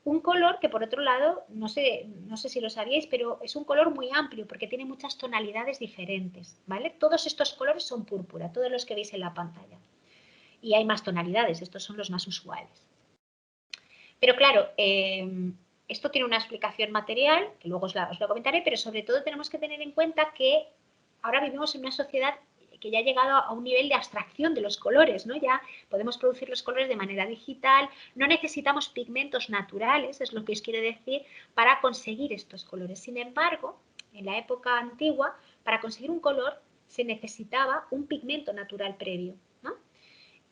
Un color que por otro lado, no sé si lo sabíais, pero es un color muy amplio porque tiene muchas tonalidades diferentes, ¿vale? Todos estos colores son púrpura, todos los que veis en la pantalla. Y hay más tonalidades, estos son los más usuales. Pero claro, esto tiene una explicación material, que luego os lo comentaré, pero sobre todo tenemos que tener en cuenta que ahora vivimos en una sociedad que ya ha llegado a un nivel de abstracción de los colores, ¿no? Ya podemos producir los colores de manera digital, no necesitamos pigmentos naturales, es lo que os quiero decir, para conseguir estos colores. Sin embargo, en la época antigua, para conseguir un color se necesitaba un pigmento natural previo, ¿no?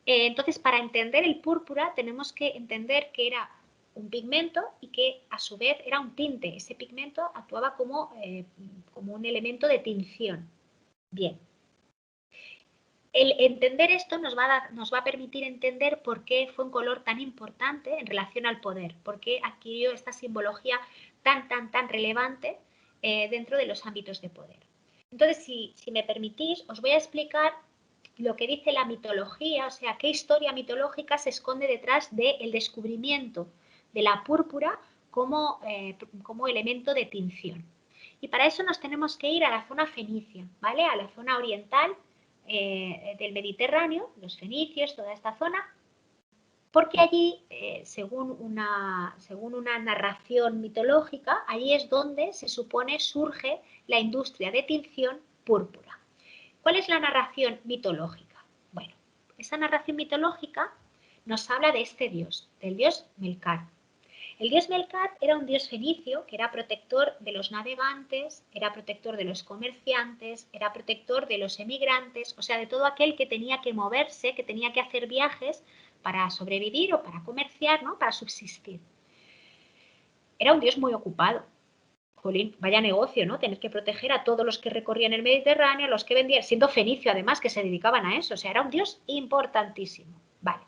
Entonces, para entender el púrpura tenemos que entender que era un pigmento y que a su vez era un tinte. Ese pigmento actuaba como un elemento de tinción. Bien. El entender esto nos va a permitir entender por qué fue un color tan importante en relación al poder, por qué adquirió esta simbología tan relevante dentro de los ámbitos de poder. Entonces, si me permitís, os voy a explicar lo que dice la mitología, o sea, qué historia mitológica se esconde detrás del descubrimiento de la púrpura como elemento de tinción. Y para eso nos tenemos que ir a la zona fenicia, ¿vale? A la zona oriental del Mediterráneo, los fenicios, toda esta zona. porque allí, según una narración mitológica, allí es donde se supone surge la industria de tinción púrpura. ¿Cuál es la narración mitológica? Bueno, esa narración mitológica nos habla de este dios, del dios Melkart. El dios Melkart era un dios fenicio que era protector de los navegantes, era protector de los comerciantes, era protector de los emigrantes, o sea, de todo aquel que tenía que moverse, que tenía que hacer viajes para sobrevivir o para comerciar, ¿no? Para subsistir. Era un dios muy ocupado. Jolín, vaya negocio, ¿no? Tener que proteger a todos los que recorrían el Mediterráneo, a los que vendían, siendo fenicio además, que se dedicaban a eso. O sea, era un dios importantísimo. Vale.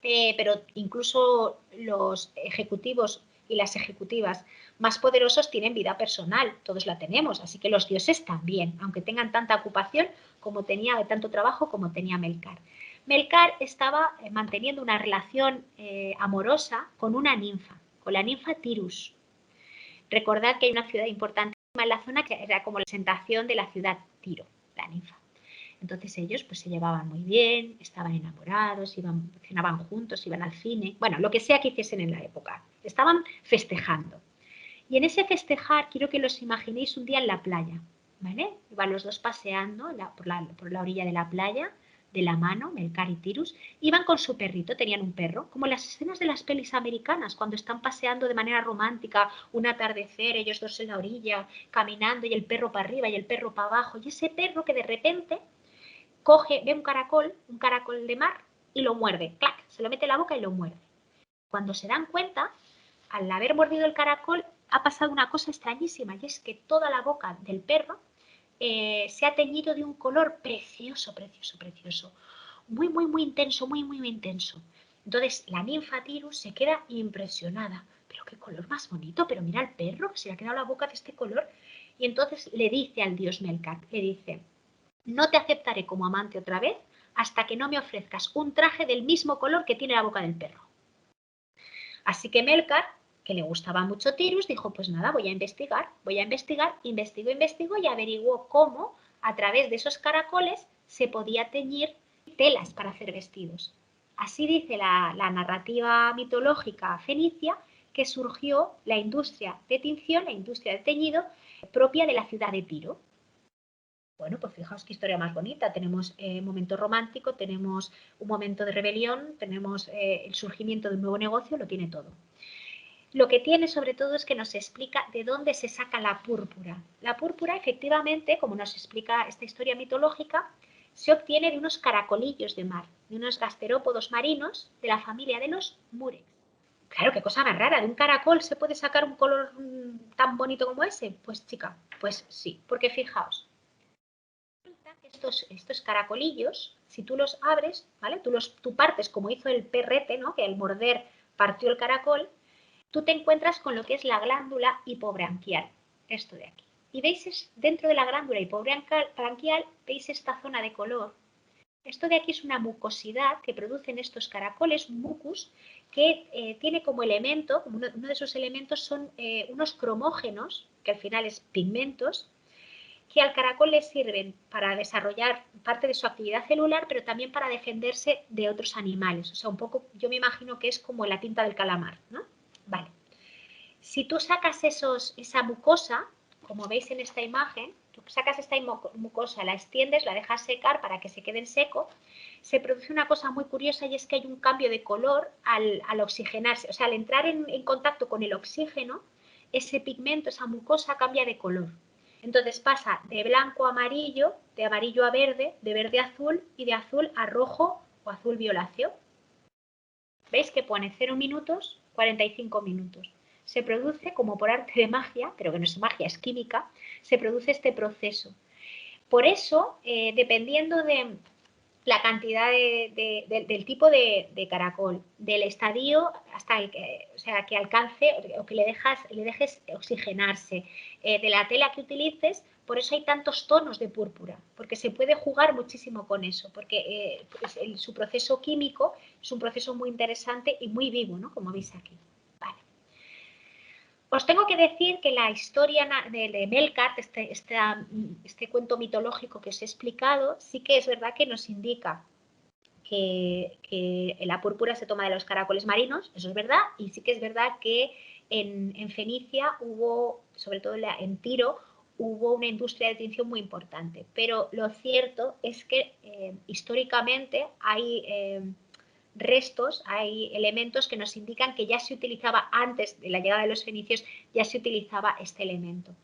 Pero incluso los ejecutivos y las ejecutivas más poderosos tienen vida personal, todos la tenemos, así que los dioses también, aunque tengan tanta ocupación como tenía, tanto trabajo como tenía Melkart. Melkart estaba manteniendo una relación amorosa con una ninfa, con la ninfa Tirus. Recordad que hay una ciudad importantísima en la zona que era como la presentación de la ciudad Tiro, la ninfa. Entonces ellos pues se llevaban muy bien, estaban enamorados, cenaban juntos, iban al cine, bueno, lo que sea que hiciesen en la época. Estaban festejando. Y en ese festejar quiero que los imaginéis un día en la playa, ¿vale? Iban los dos paseando por la orilla de la playa, de la mano, Melkart y Tirus, iban con su perrito, tenían un perro, como las escenas de las pelis americanas, cuando están paseando de manera romántica, un atardecer, ellos dos en la orilla, caminando y el perro para arriba y el perro para abajo, y ese perro que de repente ve un caracol de mar y lo muerde, ¡clac!, se lo mete en la boca y lo muerde. Cuando se dan cuenta, al haber mordido el caracol, ha pasado una cosa extrañísima, y es que toda la boca del perro se ha teñido de un color precioso, precioso, precioso. Muy, muy, muy intenso, muy, muy, muy intenso. Entonces, la ninfa Tirus se queda impresionada. Pero qué color más bonito, pero mira el perro, que se le ha quedado la boca de este color. Y entonces le dice al dios Melkart, le dice: no te aceptaré como amante otra vez hasta que no me ofrezcas un traje del mismo color que tiene la boca del perro. Así que Melkart, que le gustaba mucho Tirus, dijo: pues nada, voy a investigar, investigó y averiguó cómo a través de esos caracoles se podía teñir telas para hacer vestidos. Así dice la narrativa mitológica fenicia que surgió la industria de tinción, la industria de teñido propia de la ciudad de Tiro. Bueno, pues fijaos qué historia más bonita. Tenemos un momento romántico, tenemos un momento de rebelión, tenemos el surgimiento de un nuevo negocio, lo tiene todo. Lo que tiene sobre todo es que nos explica de dónde se saca la púrpura. La púrpura, efectivamente, como nos explica esta historia mitológica, se obtiene de unos caracolillos de mar, de unos gasterópodos marinos de la familia de los murex. Claro, qué cosa más rara, ¿de un caracol se puede sacar un color tan bonito como ese? Pues chica, pues sí, porque fijaos, estos caracolillos, si tú los abres, ¿vale? Tú partes como hizo el perrete, ¿no? Que al morder partió el caracol, tú te encuentras con lo que es la glándula hipobranquial, esto de aquí. Y veis, dentro de la glándula hipobranquial, veis esta zona de color. Esto de aquí es una mucosidad que producen estos caracoles, un mucus, que tiene como elemento, uno de sus elementos son unos cromógenos, que al final es pigmentos, que al caracol le sirven para desarrollar parte de su actividad celular, pero también para defenderse de otros animales. O sea, un poco, yo me imagino que es como la tinta del calamar, ¿no? Vale. Si tú sacas esa mucosa, como veis en esta imagen, tú sacas esta mucosa, la extiendes, la dejas secar para que se quede en seco, se produce una cosa muy curiosa, y es que hay un cambio de color al oxigenarse. O sea, al entrar en contacto con el oxígeno, ese pigmento, esa mucosa cambia de color. Entonces pasa de blanco a amarillo, de amarillo a verde, de verde a azul y de azul a rojo o azul violáceo. ¿Veis que pone 0 minutos, 45 minutos? Se produce como por arte de magia, pero que no es magia, es química, se produce este proceso. Por eso, dependiendo de la cantidad del tipo de caracol, del estadio hasta que alcance o que le dejes oxigenarse, de la tela que utilices, por eso hay tantos tonos de púrpura, porque se puede jugar muchísimo con eso, porque su proceso químico es un proceso muy interesante y muy vivo, ¿no? Como veis aquí. Vale. Os tengo que decir que la historia de Melkart, este cuento mitológico que os he explicado, sí que es verdad que nos indica que la púrpura se toma de los caracoles marinos, eso es verdad, y sí que es verdad que en Fenicia hubo, sobre todo en Tiro, hubo una industria de tinción muy importante. Pero lo cierto es que históricamente hay restos, hay elementos que nos indican que ya se utilizaba antes de la llegada de los fenicios, ya se utilizaba este elemento.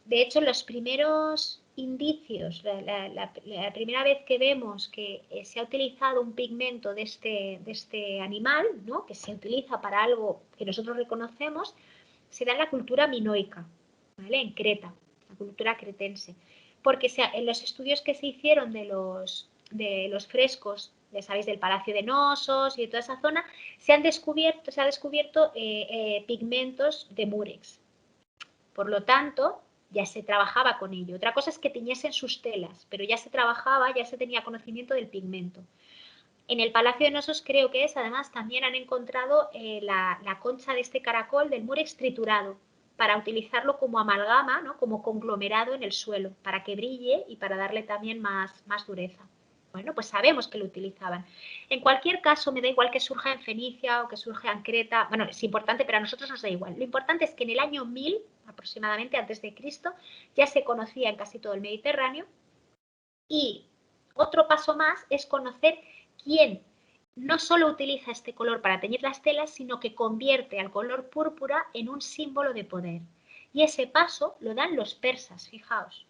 De hecho, los primeros indicios, la primera vez que vemos que se ha utilizado un pigmento de este animal, ¿no?, que se utiliza para algo que nosotros reconocemos, se da en la cultura minoica, ¿vale?, en Creta, la cultura cretense. Porque en los estudios que se hicieron de los frescos, ya sabéis, del Palacio de Nosos y de toda esa zona, se ha descubierto pigmentos de múrex. Por lo tanto, ya se trabajaba con ello. Otra cosa es que tiñesen sus telas, pero ya se trabajaba, ya se tenía conocimiento del pigmento. En el Palacio de Nosos, creo que además también han encontrado la concha de este caracol, del múrex triturado, para utilizarlo como amalgama, ¿no?, como conglomerado en el suelo, para que brille y para darle también más dureza. Bueno, pues sabemos que lo utilizaban. En cualquier caso, me da igual que surja en Fenicia o que surja en Creta. Bueno, es importante, pero a nosotros nos da igual. Lo importante es que en el año 1000, aproximadamente antes de Cristo, ya se conocía en casi todo el Mediterráneo. Y otro paso más es conocer quién no solo utiliza este color para teñir las telas, sino que convierte al color púrpura en un símbolo de poder. Y ese paso lo dan los persas, fijaos.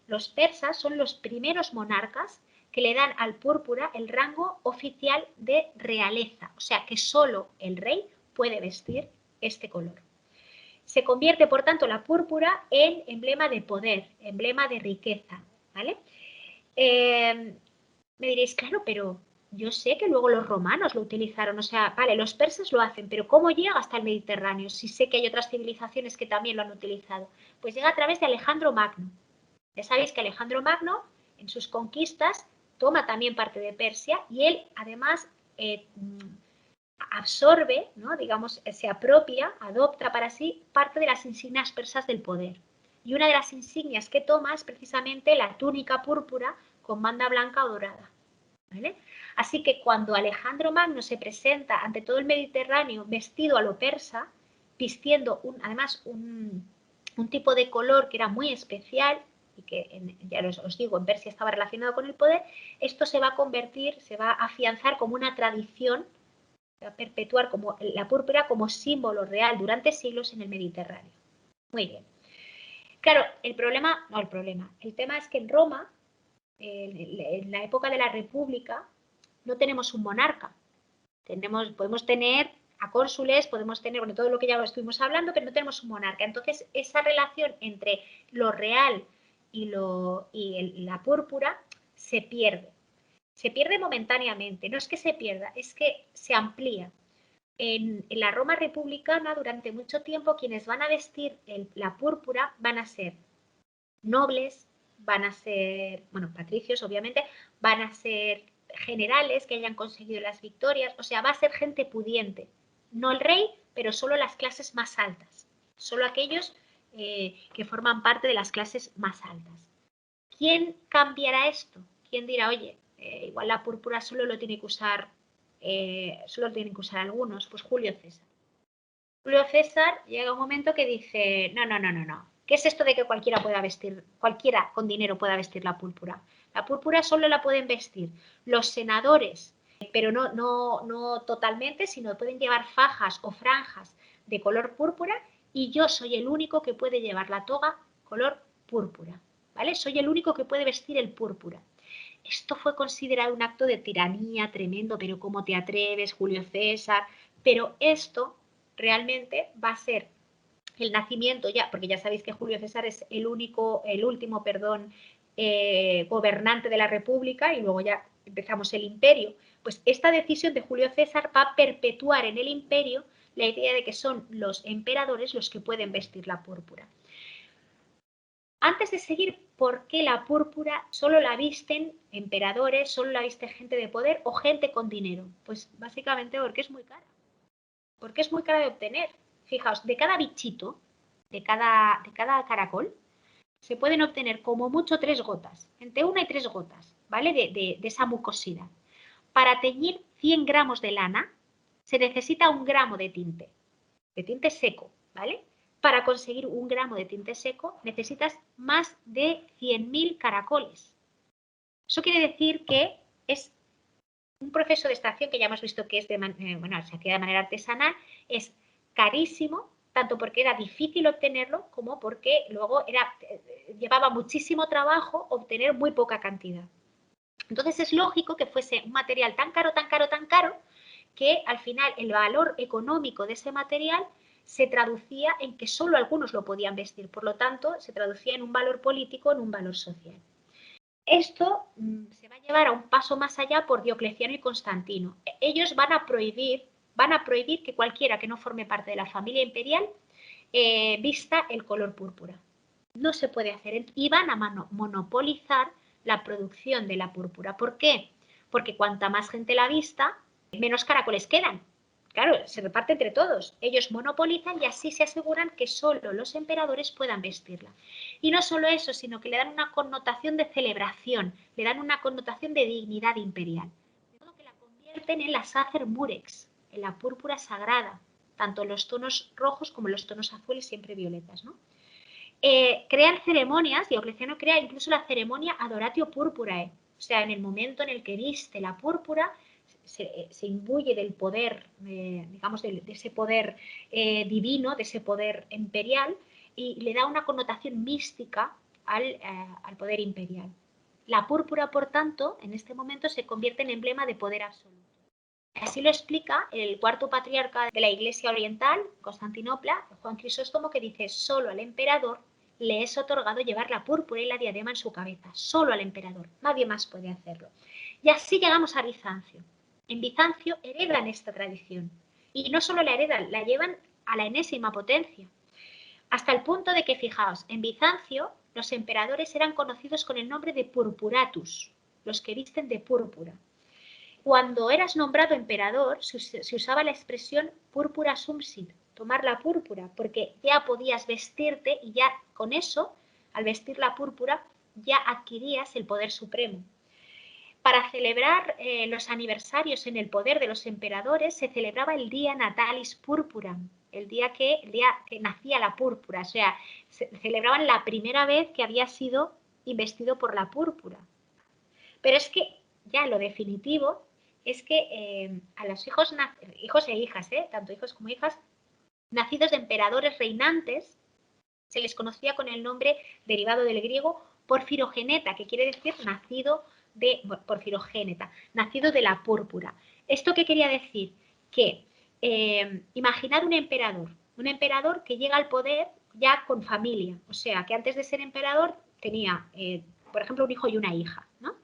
Los persas son los primeros monarcas que le dan al púrpura el rango oficial de realeza, o sea que solo el rey puede vestir este color. Se convierte, por tanto, la púrpura en emblema de poder, emblema de riqueza, ¿vale? Me diréis, claro, pero yo sé que luego los romanos lo utilizaron, o sea, vale, los persas lo hacen, pero ¿cómo llega hasta el Mediterráneo? Si sé que hay otras civilizaciones que también lo han utilizado. Pues llega a través de Alejandro Magno. Ya sabéis que Alejandro Magno, en sus conquistas, toma también parte de Persia y él, además, absorbe, ¿no?, digamos, se apropia, adopta para sí parte de las insignias persas del poder. Y una de las insignias que toma es precisamente la túnica púrpura con banda blanca o dorada, ¿vale? Así que cuando Alejandro Magno se presenta ante todo el Mediterráneo vestido a lo persa, vistiendo además un tipo de color que era muy especial y que, ya os digo, en Persia estaba relacionado con el poder, esto se va a convertir, se va a afianzar como una tradición, se va a perpetuar como la púrpura como símbolo real durante siglos en el Mediterráneo. Muy bien. Claro, el tema es que en Roma, en la época de la República, no tenemos un monarca. Podemos tener a cónsules, podemos tener, bueno, todo lo que ya estuvimos hablando, pero no tenemos un monarca. Entonces, esa relación entre lo real y la púrpura se pierde. Se pierde momentáneamente. No es que se pierda, es que se amplía. En la Roma republicana, durante mucho tiempo, quienes van a vestir la púrpura van a ser nobles, van a ser, bueno, patricios, obviamente, van a ser generales que hayan conseguido las victorias, o sea, va a ser gente pudiente. No el rey, pero solo las clases más altas. Solo aquellos que forman parte de las clases más altas. ¿Quién cambiará esto? ¿Quién dirá, oye, igual la púrpura solo lo tienen que usar algunos? Pues Julio César. Julio César llega un momento que dice, no. ¿Qué es esto de que cualquiera con dinero pueda vestir la púrpura? La púrpura solo la pueden vestir los senadores, pero no totalmente, sino pueden llevar fajas o franjas de color púrpura y yo soy el único que puede llevar la toga color púrpura, ¿vale? Soy el único que puede vestir el púrpura. Esto fue considerado un acto de tiranía tremendo, pero ¿cómo te atreves, Julio César? Pero esto realmente va a ser el nacimiento ya, porque ya sabéis que Julio César es el último, gobernante de la República y luego ya empezamos el imperio. Pues esta decisión de Julio César va a perpetuar en el imperio la idea de que son los emperadores los que pueden vestir la púrpura. Antes de seguir, ¿por qué la púrpura solo la visten emperadores, solo la viste gente de poder o gente con dinero? Pues básicamente porque es muy cara. Porque es muy cara de obtener. Fijaos, de cada bichito, de cada caracol, se pueden obtener como mucho 3 gotas, entre 1 y 3 gotas, ¿vale? De esa mucosidad. para teñir 100 gramos de lana se necesita 1 gramo de tinte seco, ¿vale? Para conseguir 1 gramo de tinte seco necesitas más de 100.000 caracoles. Eso quiere decir que es un proceso de extracción que ya hemos visto que es se hacía de manera artesanal, es carísimo, tanto porque era difícil obtenerlo como porque luego llevaba muchísimo trabajo obtener muy poca cantidad. Entonces es lógico que fuese un material tan caro, que al final el valor económico de ese material se traducía en que solo algunos lo podían vestir, por lo tanto se traducía en un valor político, en un valor social. Esto se va a llevar a un paso más allá por Diocleciano y Constantino. Ellos van a prohibir que cualquiera que no forme parte de la familia imperial vista el color púrpura. No se puede hacer y van a monopolizar la producción de la púrpura. ¿Por qué? Porque cuanta más gente la vista, menos caracoles quedan. Claro, se reparte entre todos. Ellos monopolizan y así se aseguran que solo los emperadores puedan vestirla. Y no solo eso, sino que le dan una connotación de celebración, le dan una connotación de dignidad imperial. De modo que la convierten en la Sacer Murex, en la púrpura sagrada, tanto en los tonos rojos como en los tonos azules, siempre violetas, ¿no? Crean ceremonias, Diocleciano crea incluso la ceremonia Adoratio Purpurae, o sea, en el momento en el que viste la púrpura, se imbuye del poder, digamos, de ese poder divino, de ese poder imperial, y le da una connotación mística al poder imperial. La púrpura, por tanto, en este momento se convierte en emblema de poder absoluto. Así lo explica el cuarto patriarca de la Iglesia Oriental, Constantinopla, Juan Crisóstomo, que dice: solo al emperador le es otorgado llevar la púrpura y la diadema en su cabeza, solo al emperador, nadie más puede hacerlo. Y así llegamos a Bizancio. En Bizancio heredan esta tradición, y no solo la heredan, la llevan a la enésima potencia, hasta el punto de que, fijaos, en Bizancio los emperadores eran conocidos con el nombre de purpuratus, los que visten de púrpura. Cuando eras nombrado emperador, se usaba la expresión púrpura sumsit, tomar la púrpura, porque ya podías vestirte y ya con eso, al vestir la púrpura, ya adquirías el poder supremo. Para celebrar los aniversarios en el poder de los emperadores, se celebraba el día natalis purpuram, el día que nacía la púrpura, o sea, celebraban la primera vez que había sido investido por la púrpura. Pero es que ya lo definitivo es que a los hijos e hijas, tanto hijos como hijas, nacidos de emperadores reinantes, se les conocía con el nombre derivado del griego porfirogeneta, que quiere decir nacido de la púrpura. ¿Esto qué quería decir? Que imaginad un emperador que llega al poder ya con familia, o sea, que antes de ser emperador tenía, por ejemplo, un hijo y una hija, ¿no?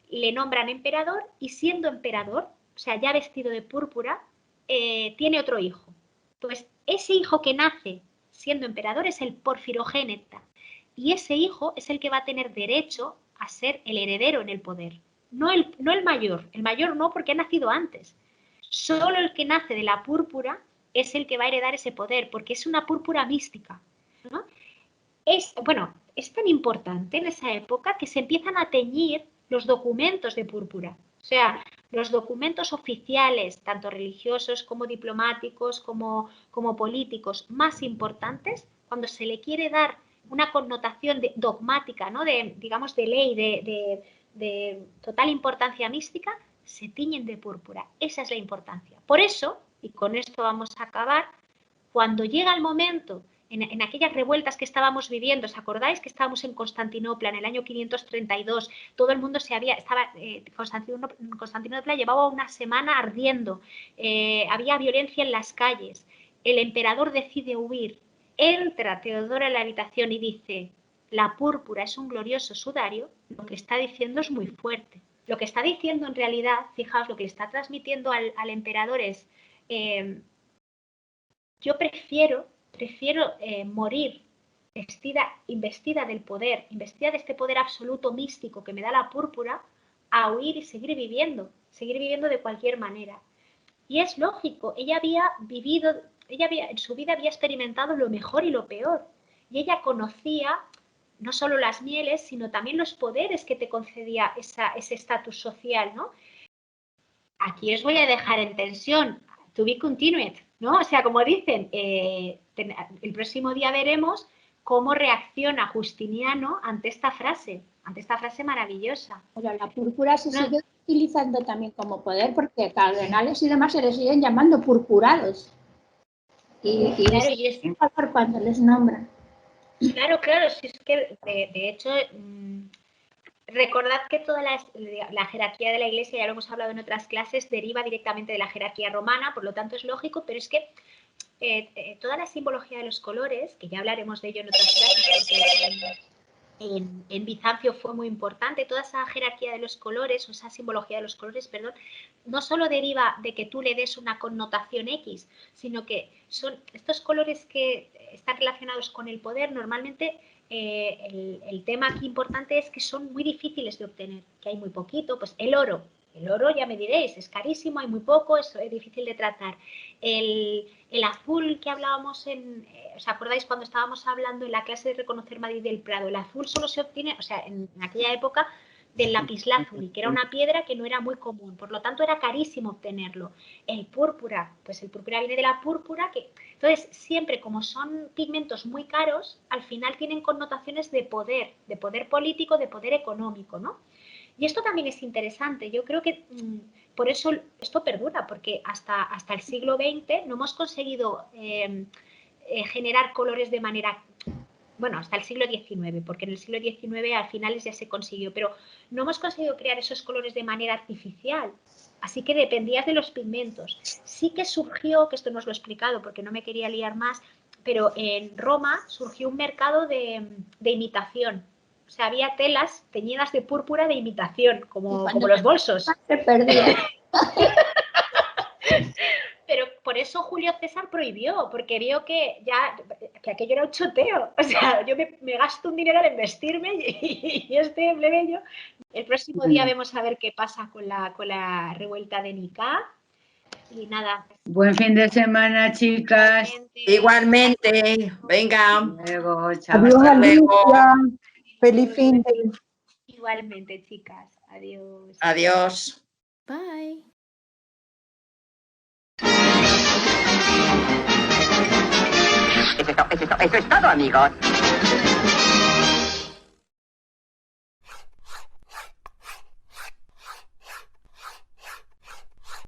Le nombran emperador y siendo emperador, o sea, ya vestido de púrpura, tiene otro hijo. Entonces, ese hijo que nace siendo emperador es el porfirogéneta y ese hijo es el que va a tener derecho a ser el heredero en el poder. No el mayor no, porque ha nacido antes. Solo el que nace de la púrpura es el que va a heredar ese poder, porque es una púrpura mística, ¿no? Es tan importante en esa época que se empiezan a teñir los documentos de púrpura. O sea, los documentos oficiales, tanto religiosos como diplomáticos, como políticos, más importantes, cuando se le quiere dar una connotación dogmática, ¿no? digamos, de ley, de total importancia mística, se tiñen de púrpura. Esa es la importancia. Por eso, y con esto vamos a acabar, cuando llega el momento, en aquellas revueltas que estábamos viviendo, ¿os acordáis que estábamos en Constantinopla en el año 532? Todo el mundo Constantinopla llevaba una semana ardiendo, había violencia en las calles, el emperador decide huir, entra Teodora en la habitación y dice: la púrpura es un glorioso sudario. Lo que está diciendo es muy fuerte. Lo que está diciendo en realidad, fijaos, lo que le está transmitiendo al emperador es: yo prefiero morir investida del poder, investida de este poder absoluto místico que me da la púrpura, a huir y seguir viviendo de cualquier manera. Y es lógico, ella en su vida había experimentado lo mejor y lo peor. Y ella conocía no solo las mieles, sino también los poderes que te concedía ese estatus social, ¿no? aquí os voy a dejar en tensión, to be continued, ¿no? O sea, como dicen, el próximo día veremos cómo reacciona Justiniano ante esta frase maravillosa. Pero la púrpura se sigue utilizando también como poder, porque cardenales y demás se les siguen llamando purpurados. Y claro, es cuando les nombran. Claro, si es que de hecho recordad que toda la jerarquía de la Iglesia, ya lo hemos hablado en otras clases, deriva directamente de la jerarquía romana, por lo tanto es lógico, pero es que toda la simbología de los colores, que ya hablaremos de ello en otras clases, porque en Bizancio fue muy importante, toda esa jerarquía de los colores, o esa simbología de los colores, perdón, no solo deriva de que tú le des una connotación X, sino que son estos colores que están relacionados con el poder, normalmente el tema aquí importante es que son muy difíciles de obtener, que hay muy poquito, pues el oro ya me diréis, es carísimo, hay muy poco, es difícil de tratar. El azul que hablábamos ¿os acordáis cuando estábamos hablando en la clase de reconocer Madrid del Prado? El azul solo se obtiene, o sea, en aquella época, del lapislázuli, que era una piedra que no era muy común, por lo tanto era carísimo obtenerlo. El púrpura, pues el púrpura viene de la púrpura, entonces siempre como son pigmentos muy caros, al final tienen connotaciones de poder político, de poder económico, ¿no? Y esto también es interesante, yo creo que por eso esto perdura, porque hasta el siglo XX no hemos conseguido generar colores de manera... Bueno, hasta el siglo XIX, porque en el siglo XIX al finales ya se consiguió, pero no hemos conseguido crear esos colores de manera artificial, así que dependías de los pigmentos. Sí que surgió, que esto no os lo he explicado porque no me quería liar más, pero en Roma surgió un mercado de imitación. O sea, había telas teñidas de púrpura de imitación, como los bolsos. Se perdía. Pero por eso Julio César prohibió, porque vio que aquello era un choteo. O sea, yo me gasto un dinero en vestirme y este plebeyo. El próximo día vamos a ver qué pasa con la revuelta de Nicá. Y nada. Buen fin de semana, chicas. Igualmente. Venga. Luego, chao. Adiós, Hasta luego. Alicia. Feliz fin de... Igualmente, chicas. Adiós. Adiós. Bye. Eso es todo, amigos.